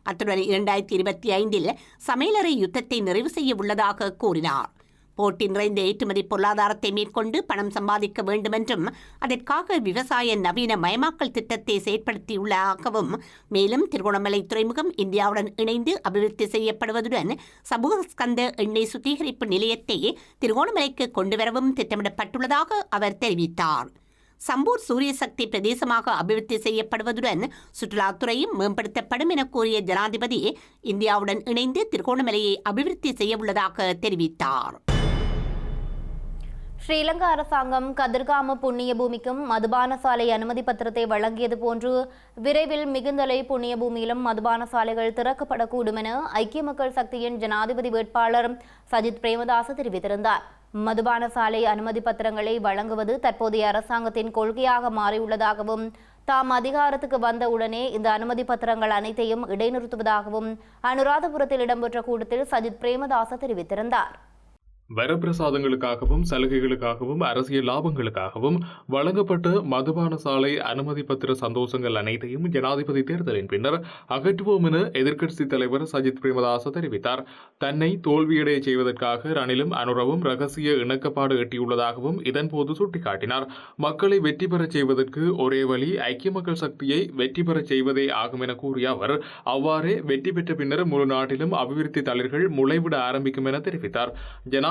அத்துடன் 2025 சமையலறை யுத்தத்தை நிறைவு செய்ய உள்ளதாக கூறினார். போட்டி நிறைந்த ஏற்றுமதி பொருளாதாரத்தை மேற்கொண்டு பணம் சம்பாதிக்க வேண்டும் என்றும் அதற்காக விவசாய நவீன மயமாக்கல் திட்டத்தை செயற்படுத்தியுள்ளதாகவும், மேலும் திருகோணமலை துறைமுகம் இந்தியாவுடன் இணைந்து அபிவிருத்தி செய்யப்படுவதுடன் சமூகஸ்கந்த எண்ணெய் சுத்திகரிப்பு நிலையத்தை திருகோணமலைக்கு கொண்டுவரவும் திட்டமிடப்பட்டுள்ளதாக அவர் தெரிவித்தார். சம்பூர் சூரியசக்தி பிரதேசமாக அபிவிருத்தி செய்யப்படுவதுடன் சுற்றுலாத்துறையும் மேம்படுத்தப்படும் என கூறிய ஜனாதிபதி, இந்தியாவுடன் இணைந்து திருகோணமலையை அபிவிருத்தி செய்யவுள்ளதாக தெரிவித்தார். ஸ்ரீலங்கா அரசாங்கம் கதிர்காம புண்ணிய பூமிக்கும் மதுபான சாலை அனுமதி பத்திரத்தை வழங்கியது போன்று விரைவில் மிகுந்தலை புண்ணிய பூமியிலும் மதுபான சாலைகள் திறக்கப்படக்கூடும் என ஐக்கிய மக்கள் சக்தியின் ஜனாதிபதி வேட்பாளர் சஜித் பிரேமதாச தெரிவித்திருந்தார். மதுபான சாலை அனுமதி பத்திரங்களை வழங்குவது தற்போதைய அரசாங்கத்தின் கொள்கையாக மாறியுள்ளதாகவும், தாம் அதிகாரத்துக்கு வந்த உடனே இந்த அனுமதி பத்திரங்கள் அனைத்தையும் இடைநிறுத்துவதாகவும் அனுராதபுரத்தில் இடம்பெற்ற கூட்டத்தில் சஜித் பிரேமதாச தெரிவித்திருந்தார். வரப்பிரசாதங்களுக்காகவும் சலுகைகளுக்காகவும் அரசியல் லாபங்களுக்காகவும் வழங்கப்பட்ட மதுபான சாலை அனுமதி பத்திர சந்தோஷங்கள் அனைத்தையும் ஜனாதிபதி தேர்தலின் பின்னர் அகற்றுவோம் என எதிர்க்கட்சித் தலைவர் சஜித் பிரேமதாச தெரிவித்தார். தன்னை தோல்வியடைய செய்வதற்காக ரணிலும் அனுரவும் ரகசிய இணக்கப்பாடு எட்டியுள்ளதாகவும் இதன்போது சுட்டிக்காட்டினார். மக்களை வெற்றி பெறச் செய்வதற்கு ஒரே வழி ஐக்கிய மக்கள் சக்தியை வெற்றி பெறச் செய்வதே ஆகும் என கூறிய அவர், அவ்வாறே வெற்றி பெற்ற பின்னர் முழு நாட்டிலும் அபிவிருத்தி தளிர்கள் முளைவிட ஆரம்பிக்கும் என தெரிவித்தார்.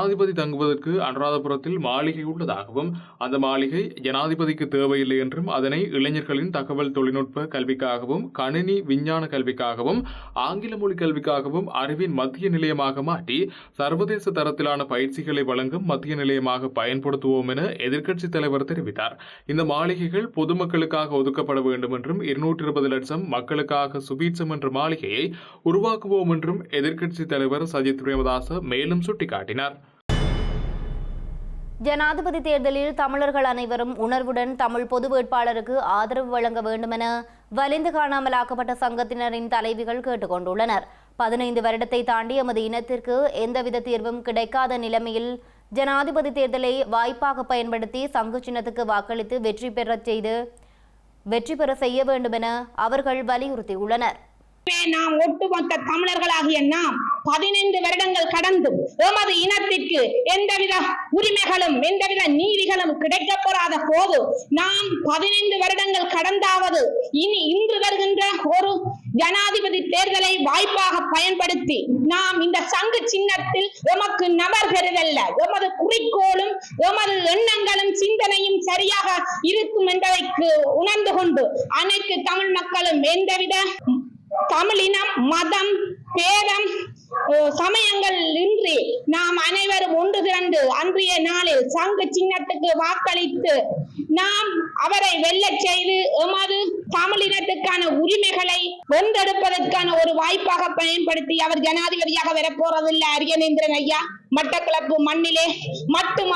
ஜனாதிபதி தங்குவதற்கு அனுராதபுரத்தில் மாளிகை உள்ளதாகவும், அந்த மாளிகை ஜனாதிபதிக்கு தேவையில்லை என்றும் அதனை இளைஞர்களின் தகவல் தொழில்நுட்ப கல்விக்காகவும் கணினி விஞ்ஞான கல்விக்காகவும் ஆங்கில மொழி கல்விக்காகவும் அறிவின் மத்திய நிலையமாக மாற்றி சர்வதேச தரத்திலான பயிற்சிகளை வழங்கும் மத்திய நிலையமாக பயன்படுத்துவோம் என எதிர்க்கட்சித் தலைவர் தெரிவித்தார். இந்த மாளிகைகள் பொதுமக்களுக்காக ஒதுக்கப்பட வேண்டும் என்றும் 220 லட்சம் மக்களுக்காக சுபீட்சம் என்ற மாளிகையை உருவாக்குவோம் என்றும் எதிர்க்கட்சித் தலைவர் சஜித் பிரேமதாச மேலும் சுட்டிக்காட்டினார். ஜனாதிபதி தேர்தலில் தமிழர்கள் அனைவரும் உணர்வுடன் தமிழ் பொது வேட்பாளருக்கு ஆதரவு வழங்க வேண்டும் என வலிந்து காணாமலாக்கப்பட்ட சங்கத்தினரின் தலைவிகள் கேட்டுக் கொண்டுள்ளனர். 15 வருடத்தை தாண்டி எமது இனத்திற்கு எந்தவித தீர்வும் கிடைக்காத நிலைமையில் ஜனாதிபதி தேர்தலை வாய்ப்பாக பயன்படுத்தி சங்கு சின்னத்துக்கு வாக்களித்து வெற்றி பெற செய்ய வேண்டும் என அவர்கள் வலியுறுத்தியுள்ளனர். நாம் ஒட்டுமொத்த தமிழர்களாகிய நாம் 15 வருடங்கள் கடந்து எமது இனத்திற்கு எந்தவித உரிமைகளும் எந்தவித நீதிகளும் கிடைக்கப்பெறாத போது நாம் 15 வருடங்கள் கடந்தாவது இன்று வருகின்ற ஒரு ஜனாதிபதி தேர்தலை வாய்ப்பாக பயன்படுத்தி நாம் இந்த சங்கு சின்னத்தில் எமக்கு நபர் பெறுதல்ல, எமது குறிக்கோளும் எமது எண்ணங்களும் சிந்தனையும் சரியாக இருக்கும் என்பதற்கு உணர்ந்து கொண்டு அனைத்து தமிழ் மக்களும் எந்தவித தமிழினம் மதம் பேதம் சமயங்கள் இன்றி நாம் அனைவரும் ஒன்று திரண்டு அன்றைய நாளில் சங்கு சின்னத்துக்கு வாக்களித்து நாம் அவரை வெல்லச் செய்து எமது தமிழினத்துக்கான உரிமைகளை வென்றெடுப்பதற்கான ஒரு வாய்ப்பாக பயன்படுத்தி அவர் ஜனாதிபதியாக வரப்போறதில்லை. அரியநேந்திரன் ஐயா மட்டக்களப்பு மண்ணிலே மட்டும்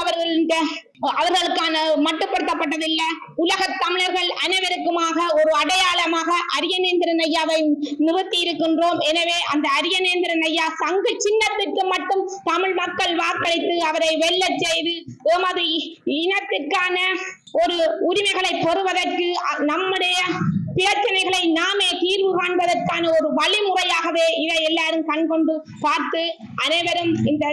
அவர்களுக்கான மட்டுப்படுத்தப்பட்டதில்லை. உலக தமிழர்கள் அனைவருக்குமாக ஒரு அடையாளமாக அரியநேந்திரன் ஐயாவை நிறுத்தி இருக்கின்றோம். எனவே அந்த அரியநேந்திரன் ஐயா சங்கு சின்னத்திற்கு மட்டும் தமிழ் மக்கள் வாக்களித்து அவரை வெல்லச் செய்து எமது இனத்திற்கான ஒரு உரிமைகளை பெறுவதற்கு நம்முடைய பிரச்சனைகளை நாமே தீர்வு காண்பதற்கான ஒரு வழிமுறையாகவே இதை எல்லாரும் கண்கொண்டு பார்த்து அனைவரும் இந்த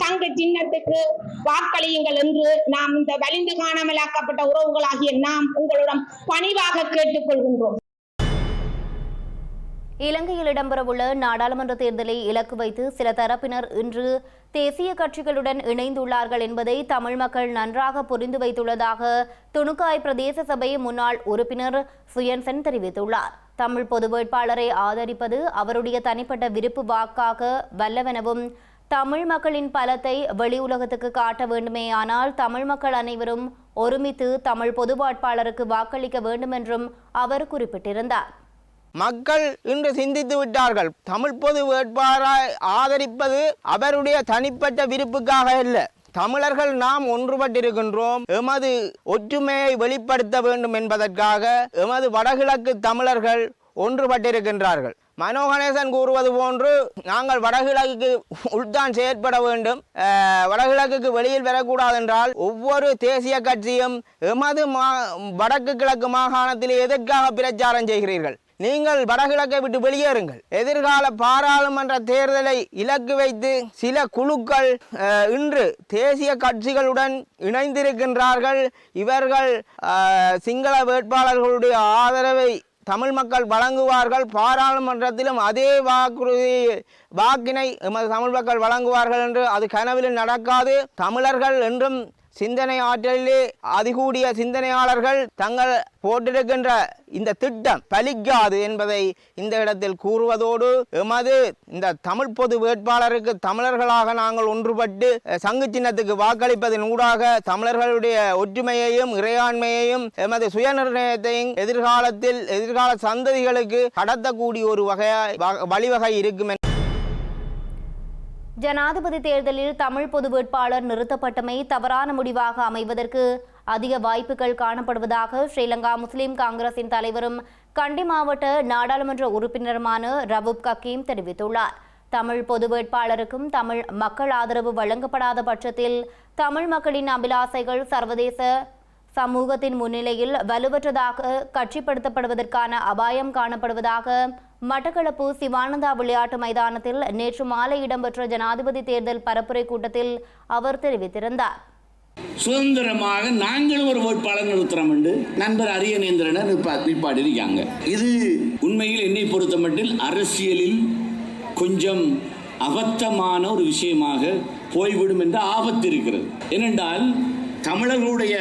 சங்கு சின்னத்துக்கு வாக்களியுங்கள் என்று நாம் இந்த வலிந்து காணாமலாக்கப்பட்ட உறவுகளாகிய நாம் உங்களுடன் பணிவாக கேட்டுக்கொள்கின்றோம். இலங்கையில் இடம்பெறவுள்ள நாடாளுமன்ற தேர்தலை இலக்கு வைத்து சில தரப்பினர் இன்று தேசிய கட்சிகளுடன் இணைந்துள்ளார்கள் என்பதை தமிழ் மக்கள் நன்றாக புரிந்து வைத்துள்ளதாக துணுக்காய் பிரதேச சபை முன்னாள் உறுப்பினர் சுயன்சன் தெரிவித்துள்ளார். தமிழ் பொது வேட்பாளரை ஆதரிப்பது அவருடைய தனிப்பட்ட விருப்பு வாக்காக வல்லவெனவும், தமிழ் மக்களின் பலத்தை வெளி உலகத்துக்கு காட்ட வேண்டுமேயானால் தமிழ் மக்கள் அனைவரும் ஒருமித்து தமிழ் பொது வேட்பாளருக்கு வாக்களிக்க வேண்டும் என்றும் அவர் குறிப்பிட்டிருந்தார். மக்கள் இன்று சிந்தித்து விட்டார்கள். தமிழ் பொது வேட்பாளரை ஆதரிப்பது அவருடைய தனிப்பட்ட விருப்புக்காக அல்ல. தமிழர்கள் நாம் ஒன்றுபட்டிருக்கின்றோம், எமது ஒற்றுமையை வெளிப்படுத்த வேண்டும் என்பதற்காக எமது வடகிழக்கு தமிழர்கள் ஒன்றுபட்டிருக்கின்றார்கள். மனோ கணேசன் கூறுவது போன்று நாங்கள் வடகிழக்கு உள்தான் செயற்பட வேண்டும், வடகிழக்குக்கு வெளியில் வரக்கூடாது என்றால் ஒவ்வொரு தேசிய கட்சியும் எமது வடக்கு கிழக்கு மாகாணத்தில் எதற்காக பிரச்சாரம் செய்கிறீர்கள்? நீங்கள் வடகிழக்கை விட்டு வெளியேறுங்கள். எதிர்கால பாராளுமன்ற தேர்தலை இலக்கு வைத்து சில குழுக்கள் இன்று தேசிய கட்சிகளுடன் இணைந்திருக்கின்றார்கள். இவர்கள் சிங்கள வேட்பாளர்களுடைய ஆதரவை தமிழ் மக்கள் வழங்குவார்கள், பாராளுமன்றத்திலும் அதே வாக்கினை எமது தமிழ் மக்கள் வழங்குவார்கள் என்று அது கனவிலும் நடக்காது. தமிழர்கள் என்றும் சிந்தனை ஆற்றலிலே அதிகூடிய சிந்தனையாளர்கள் தங்கள் போட்டிருக்கின்ற இந்த திட்டம் பலிக்காது என்பதை இந்த இடத்தில் கூறுவதோடு எமது இந்த தமிழ் பொது வேட்பாளருக்கு தமிழர்களாக நாங்கள் ஒன்றுபட்டு சங்கு சின்னத்துக்கு வாக்களிப்பதன் ஊடாக தமிழர்களுடைய ஒற்றுமையையும் இறையாண்மையையும் எமது சுயநிர்ணயத்தையும் எதிர்கால சந்ததிகளுக்கு கடத்தக்கூடிய ஒரு வழிவகை இருக்கும். ஜனாதிபதி தேர்தலில் தமிழ் பொது வேட்பாளர் நிறுத்தப்பட்டமை தவறான முடிவாக அமைவதற்கு அதிக வாய்ப்புகள் காணப்படுவதாக ஸ்ரீலங்கா முஸ்லிம் காங்கிரசின் தலைவரும் கண்டி மாவட்ட நாடாளுமன்ற உறுப்பினருமான ரவூப் ஹக்கீம் தெரிவித்துள்ளார். தமிழ் பொது வேட்பாளருக்கும் தமிழ் மக்கள் ஆதரவு வழங்கப்படாத பட்சத்தில் தமிழ் மக்களின் அபிலாசைகள் சர்வதேச சமூகத்தின் முன்னிலையில் வலுவற்றதாக கட்சிப்படுத்தப்படுவதற்கான அபாயம் காணப்படுவதாக மட்டக்களப்பு சிவானந்தா விளையாட்டு மைதானத்தில் நேற்று மாலை இடம்பெற்ற ஜனாதிபதி தேர்தல் பரப்புரை கூட்டத்தில் அவர் தெரிவித்திருந்தார். சுதந்திரமாக நாங்கள் ஒரு வேட்பாளர் நிறுத்துறோம் என்று நண்பர் அரியநேந்திரனை நிற்பாடிருக்காங்க. இது உண்மையில் என்னை பொறுத்தமட்டில் அரசியலில் கொஞ்சம் அபத்தமான ஒரு விஷயமாக போய்விடும் என்ற ஆபத்து இருக்கிறது. ஏனென்றால் தமிழர்களுடைய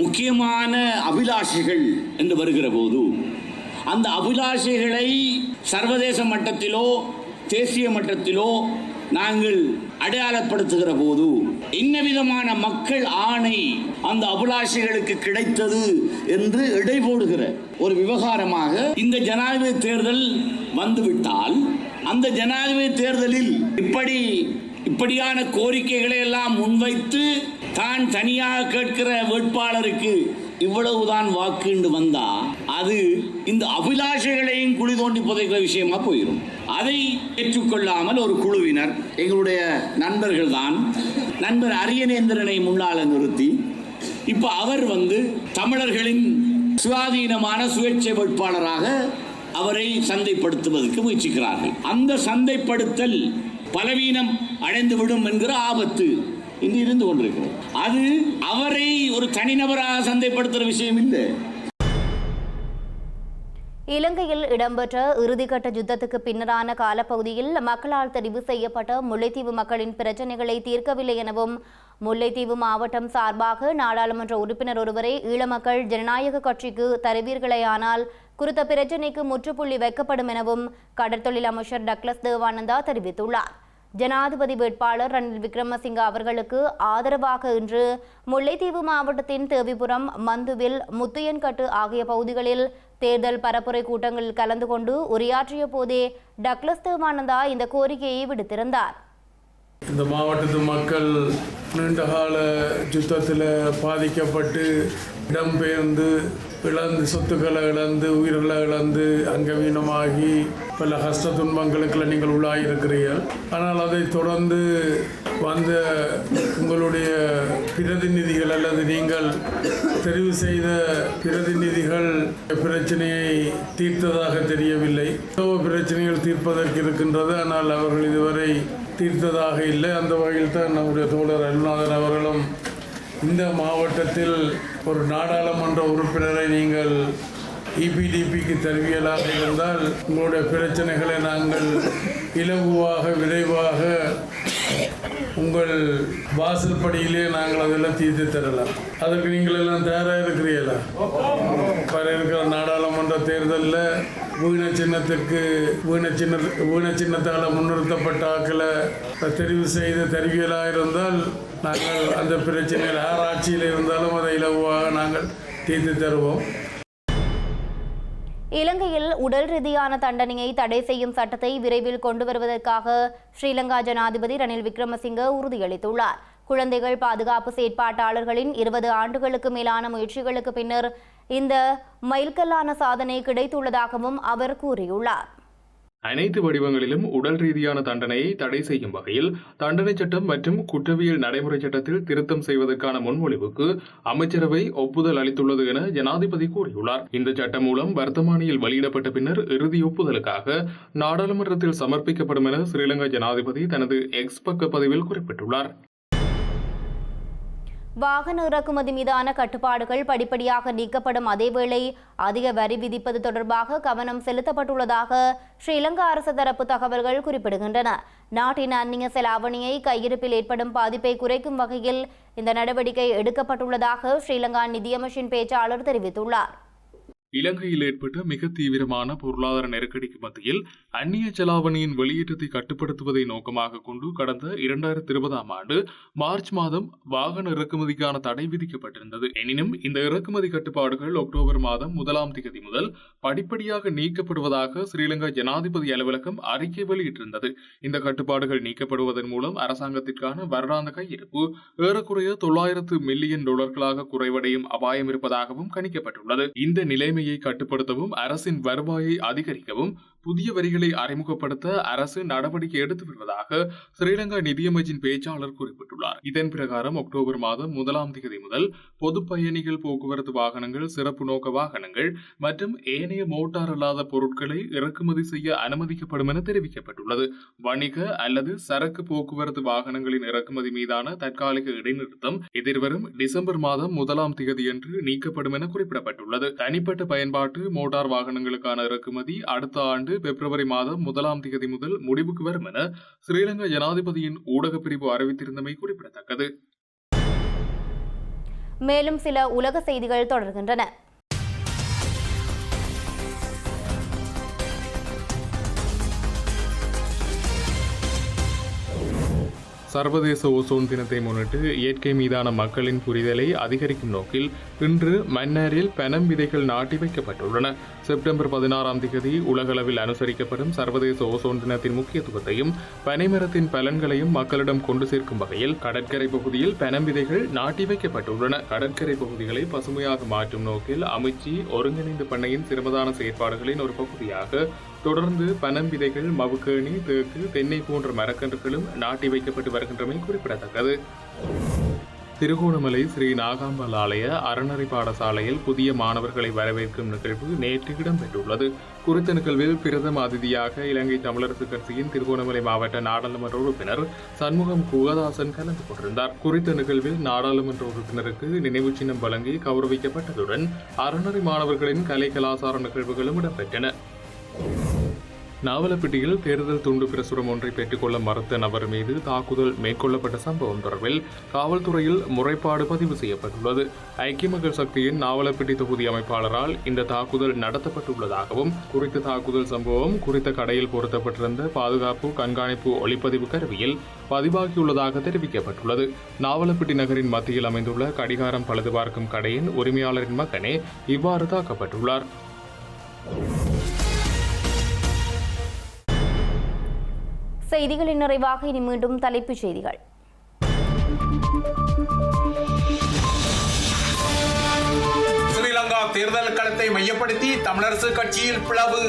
முக்கியமான அபிலாஷைகள் என்று வருகிற போது அந்த அபிலாஷைகளை சர்வதேச மட்டத்திலோ தேசிய மட்டத்திலோ நாங்கள் அடையாளப்படுத்துகிற போது என்ன விதமான மக்கள் ஆணை அந்த அபிலாஷைகளுக்கு கிடைத்தது என்று எடை போடுகிற ஒரு விவகாரமாக இந்த ஜனாதிபதி தேர்தல் வந்துவிட்டால் அந்த ஜனாதிபதி தேர்தலில் இப்படியான கோரிக்கைகளை எல்லாம் முன்வைத்து தான் தனியாக கேட்கிற வேட்பாளருக்கு இவ்வளவுதான் வாக்கு வந்தா அது இந்த அபிலாஷைகளையும் குழி தோண்டி புதைக்கிற விஷயமா போயிடும். அதை ஏற்றுக்கொள்ளாமல் ஒரு குழுவினர் எங்களுடைய நண்பர்கள் தான் நண்பர் அரியநேந்திரனை முன்னால நிறுத்தி இப்ப அவர் தமிழர்களின் சுயாதீனமான சுயேட்சை வேட்பாளராக அவரை சந்தைப்படுத்துவதற்கு முயற்சிக்கிறார்கள். அந்த சந்தைப்படுத்தல் பலவீனம் அடைந்துவிடும் என்கிற ஆபத்து இன்று இருந்து கொண்டிருக்கிறது. அது அவரை ஒரு தனிநபராக சந்தைப்படுத்துகிற விஷயம் இல்லை. இலங்கையில் இடம்பெற்ற இறுதிக்கட்ட யுத்தத்துக்கு பின்னரான காலப்பகுதியில் மக்களால் தெரிவு செய்யப்பட்ட முல்லைத்தீவு மக்களின் பிரச்சினைகளை தீர்க்கவில்லை எனவும் முல்லைத்தீவு மாவட்டம் சார்பாக நாடாளுமன்ற உறுப்பினர் ஒருவரை ஈழமக்கள் ஜனநாயக கட்சிக்கு தருவீர்களேயானால் குறித்த பிரச்சினைக்கு முற்றுப்புள்ளி வைக்கப்படும் எனவும் கடற்தொழில் அமைச்சர் டக்ளஸ் தேவானந்தா தெரிவித்துள்ளார். ஜனாதிபதி வேட்பாளர் ரணில் விக்ரமசிங்க அவர்களுக்கு ஆதரவாக இன்று முல்லைத்தீவு மாவட்டத்தின் தேவிபுரம், மந்துவில், முத்தையன்கட்டு ஆகிய பகுதிகளில் தேர்தல் பரப்புரை கூட்டங்களில் கலந்து கொண்டு உரையாற்றிய போதே டக்ளஸ் தேவானந்தா இந்த கோரிக்கையை விடுத்திருந்தார். இந்த மாவட்டத்து மக்கள் நீண்டகால யுத்தத்தில் பாதிக்கப்பட்டு இடம்பெயர்ந்து இழந்து சொத்துக்களை இழந்து உயிர்களை இழந்து அங்கவீனமாகி பல கஷ்ட துன்பங்களுக்குள்ள நீங்கள் உள்ளாயிருக்கிறீர்கள். ஆனால் அதை தொடர்ந்து வந்த உங்களுடைய பிரதிநிதிகள் அல்லது நீங்கள் தெரிவு செய்த பிரதிநிதிகள் பிரச்சனையை தீர்த்ததாக தெரியவில்லை. பிரச்சனைகள் தீர்ப்பதற்கு இருக்கின்றது, ஆனால் அவர்கள் இதுவரை தீர்த்ததாக இல்லை. அந்த வகையில் தான் நம்முடைய தோழர் அருணாதன் அவர்களும் இந்த மாவட்டத்தில் ஒரு நாடாளுமன்ற உறுப்பினரை நீங்கள் இபிடிபிக்கு தருவியலாக இருந்தால் உங்களுடைய பிரச்சனைகளை நாங்கள் இலகுவாக விரைவாக உங்கள் வாசல் படியிலே நாங்கள் அதெல்லாம் தீர்த்து தரலாம். அதற்கு நீங்கள் எல்லாம் தயாராக இருக்கிறீர்களா? வர இருக்கிற நாடாளுமன்ற தேர்தலில் வீண சின்னத்தால் முன்னிறுத்தப்பட்ட ஆக்களை தெரிவு செய்து தருவியலாக இருந்தால் நாங்கள் அந்த பிரச்சனையில் யார் ஆட்சியில் இருந்தாலும் அதை இலகுவாக நாங்கள் தீர்த்து தருவோம். இலங்கையில் உடல் ரீதியான தண்டனையை தடை செய்யும் சட்டத்தை விரைவில் கொண்டு வருவதற்காக ஸ்ரீலங்கா ஜனாதிபதி ரணில் விக்ரமசிங்க உறுதியளித்துள்ளார். குழந்தைகள் பாதுகாப்பு செயற்பாட்டாளர்களின் 20 ஆண்டுகளுக்கு மேலான முயற்சிகளுக்கு பின்னர் இந்த மைல்கல்லான சாதனை கிடைத்துள்ளதாகவும் அவர் கூறியுள்ளார். அனைத்து வடிவங்களிலும் உடல் ரீதியான தண்டனையை தடை செய்யும் வகையில் தண்டனை சட்டம் மற்றும் குற்றவியல் நடைமுறை சட்டத்தில் திருத்தம் செய்வதற்கான முன்மொழிவுக்கு அமைச்சரவை ஒப்புதல் அளித்துள்ளது என ஜனாதிபதி கூறியுள்ளார். இந்த சட்டம் மூலம் வர்த்தமானியில் வெளியிடப்பட்ட பின்னர் இறுதி ஒப்புதலுக்காக நாடாளுமன்றத்தில் சமர்ப்பிக்கப்படும் என ஸ்ரீலங்கா ஜனாதிபதி தனது எக்ஸ் பக்க பதிவில் குறிப்பிட்டுள்ளார். வாகன இறக்குமதி மீதான கட்டுப்பாடுகள் படிப்படியாக நீக்கப்படும் அதேவேளை அதிக வரி விதிப்பது தொடர்பாக கவனம் செலுத்தப்பட்டுள்ளதாக ஸ்ரீலங்கா அரசு தரப்பு தகவல்கள் குறிப்பிடுகின்றன. நாட்டின் அந்நிய செலாவணியை கையிருப்பில் ஏற்படும் பாதிப்பை குறைக்கும் வகையில் இந்த நடவடிக்கை எடுக்கப்பட்டுள்ளதாக ஸ்ரீலங்கா நிதியமைச்சின் பேச்சாளர் தெரிவித்துள்ளார். இலங்கையில் ஏற்பட்ட மிக தீவிரமான பொருளாதார நெருக்கடிக்கு மத்தியில் அந்நிய செலாவணியின் வெளியேற்றத்தை கட்டுப்படுத்துவதை நோக்கமாக கொண்டு கடந்த 2020 ஆண்டு மார்ச் மாதம் வாகன இறக்குமதிக்கான தடை விதிக்கப்பட்டிருந்தது. எனினும் இந்த இறக்குமதி கட்டுப்பாடுகள் அக்டோபர் மாதம் 1ஆம் தேதி முதல் படிப்படியாக நீக்கப்படுவதாக ஸ்ரீலங்கா ஜனாதிபதி அலுவலகம் அறிக்கை வெளியிட்டிருந்தது. இந்த கட்டுப்பாடுகள் நீக்கப்படுவதன் மூலம் அரசாங்கத்திற்கான வருடாந்த கையிருப்பு ஏறக்குறைய $900 மில்லியன் குறைவடையும் அபாயம் இருப்பதாகவும் கணிக்கப்பட்டுள்ளது. இந்த நிலைமையை கட்டுப்படுத்தவும் அரசின் வருவாயை அதிகரிக்கவும் புதிய வரிகளை அறிமுகப்படுத்த அரசு நடவடிக்கை எடுத்து வருவதாக ஸ்ரீலங்கா நிதியமைச்சின் பேச்சாளர் குறிப்பிட்டுள்ளார். இதன் பிரகாரம் அக்டோபர் மாதம் 1ஆம் தேதி முதல் பொது பயணிகள் போக்குவரத்து வாகனங்கள், சிறப்பு நோக்க வாகனங்கள் மற்றும் ஏனைய மோட்டார் அல்லாத பொருட்களை இறக்குமதி செய்ய அனுமதிக்கப்படும் என தெரிவிக்கப்பட்டுள்ளது. வணிக அல்லது சரக்கு போக்குவரத்து வாகனங்களின் இறக்குமதி மீதான தற்காலிக இடைநிறுத்தம் எதிர்வரும் டிசம்பர் மாதம் 1ஆம் தேதியன்று நீக்கப்படும் என குறிப்பிடப்பட்டுள்ளது. தனிப்பட்ட பயன்பாட்டு மோட்டார் வாகனங்களுக்கான இறக்குமதி அடுத்த ஆண்டு பிப்ரவரி மாதம் 1ஆம் தேதி முதல் முடிவுக்கு வரும் என ஸ்ரீலங்கா ஜனாதிபதியின் ஊடக பிரிவு அறிவித்திருந்தமை குறிப்பிடத்தக்கது. மேலும் சில உலக செய்திகள் தொடர்கின்றன. சர்வதேச ஓசோன் தினத்தை முன்னிட்டு இயற்கை மீதான மக்களின் புரிதலை அதிகரிக்கும் நோக்கில் இன்று மன்னாரில் பனம் விதைகள் நாட்டி வைக்கப்பட்டுள்ளன. செப்டம்பர் 16ஆம் தேதி உலகளவில் அனுசரிக்கப்படும் சர்வதேச ஓசோன் தினத்தின் முக்கியத்துவத்தையும் பனைமரத்தின் பலன்களையும் மக்களிடம் கொண்டு சேர்க்கும் வகையில் கடற்கரை பகுதியில் பனம் விதைகள் நாட்டி வைக்கப்பட்டுள்ளன. கடற்கரை பகுதிகளை பசுமையாக மாற்றும் நோக்கில் அமைச்சு ஒருங்கிணைந்த பண்ணையின் சிரமதான செயற்பாடுகளின் ஒரு பகுதியாக தொடர்ந்து பனம் விதைகள், மவுக்கேணி, தேக்கு, தென்னை போன்ற மரக்கன்றுகளும் நாட்டி வைக்கப்பட்டு வருகின்றமை குறிப்பிடத்தக்கது. திருகோணமலை ஸ்ரீ நாகாம்பாள் ஆலய அறநெறி பாடசாலையில் புதிய மாணவர்களை வரவேற்கும் நிகழ்வு நேற்று இடம்பெற்றுள்ளது. குறித்த நிகழ்வில் பிரதம அதிதியாக இலங்கை தமிழரசு கட்சியின் திருகோணமலை மாவட்ட நாடாளுமன்ற உறுப்பினர் சண்முகம் குகதாசன் கலந்து கொண்டிருந்தார். குறித்த நிகழ்வில் நாடாளுமன்ற உறுப்பினருக்கு நினைவு சின்னம் வழங்கி கௌரவிக்கப்பட்டதுடன் அறநெறி மாணவர்களின் கலை கலாசார நிகழ்வுகளும் இடம்பெற்றன. நாவலப்பிட்டியில் தேர்தல் துண்டு பிரசுரம் ஒன்றை பெற்றுக்கொள்ள மறுத்த நபர் மீது தாக்குதல் மேற்கொள்ளப்பட்ட சம்பவம் தொடர்பில் காவல்துறையில் முறைப்பாடு பதிவு செய்யப்பட்டுள்ளது. ஐக்கிய மக்கள் சக்தியின் நாவலப்பிட்டி தொகுதி அமைப்பாளரால் இந்த தாக்குதல் நடத்தப்பட்டுள்ளதாகவும் குறித்த தாக்குதல் சம்பவம் குறித்த கடையில் பொருத்தப்பட்டிருந்த பாதுகாப்பு கண்காணிப்பு ஒளிப்பதிவு கருவியில் பதிவாகியுள்ளதாக தெரிவிக்கப்பட்டுள்ளது. நாவலப்பிட்டி நகரின் மத்தியில் அமைந்துள்ள கடிகாரம் பழுதுபார்க்கும் கடையின் உரிமையாளரின் மகனே இவ்வாறு தாக்கப்பட்டுள்ளார். செய்திகளின் நிறைவாக இனி மீண்டும் தலைப்புச் செய்திகள். ஸ்ரீலங்கா தேர்தல் களத்தை மையப்படுத்தி தமிழரசு கட்சியில் பிளவு.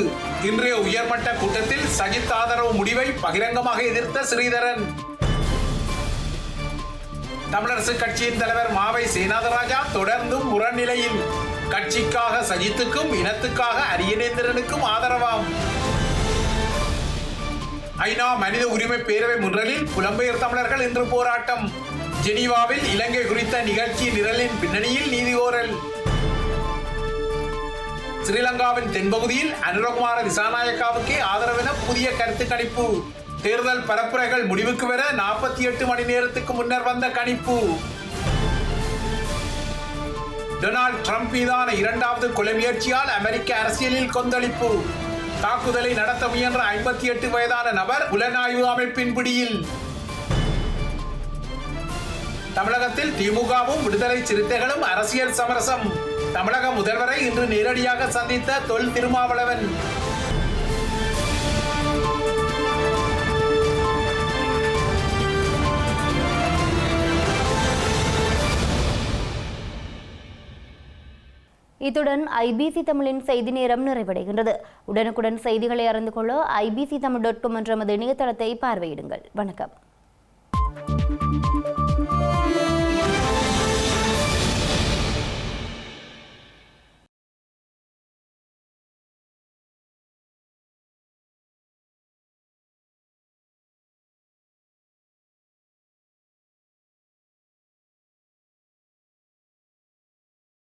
இன்றைய உயர்மட்ட கூட்டத்தில் சஜித் ஆதரவு முடிவை பகிரங்கமாக எதிர்த்த ஸ்ரீதரன். தமிழரசு கட்சியின் தலைவர் மாவை சேனாதராஜா தொடர்ந்தும் முரண்நிலையில். கட்சிக்காக சஜித்துக்கும் இனத்துக்காக அரியநேந்திரனுக்கும் ஆதரவாம். ஐநா மனித உரிமை பேரவை முன்றலில் புலம்பெயர் தமிழர்கள் இன்று போராட்டம். ஜெனீவாவில் இலங்கை குறித்த நிகழ்ச்சி நிரலின் பின்னணியில் நீதிகோரல். ஸ்ரீலங்காவின் தென்பகுதியில் அனுரகுமார திசாநாயக்காவுக்கு ஆதரவென புதிய கருத்து கணிப்பு. தேர்தல் பரப்புரைகள் முடிவுக்கு வர 48 மணி நேரத்துக்கு முன்னர் வந்த கணிப்பு. டொனால்ட் ட்ரம்ப் மீதான 2வது கொலை முயற்சியால் அமெரிக்க அரசியலில் கொந்தளிப்பு. தாக்குதலை நடத்த முயன்ற 58 வயதான நபர் புலனாய்வு அமைப்பின் பிடியில். தமிழகத்தில் திமுகவும் விடுதலை சிறுத்தைகளும் அரசியல் சமரசம். தமிழக முதல்வரை இன்று நேரடியாக சந்தித்த தொல் திருமாவளவன். இத்துடன் ஐபிசி தமிழின் செய்தி நேரம் நிறைவடைகின்றது. உடனுக்குடன் செய்திகளை அறிந்து கொள்ள IBCTamil.com என்ற நமது இணையதளத்தை பார்வையிடுங்கள். வணக்கம்.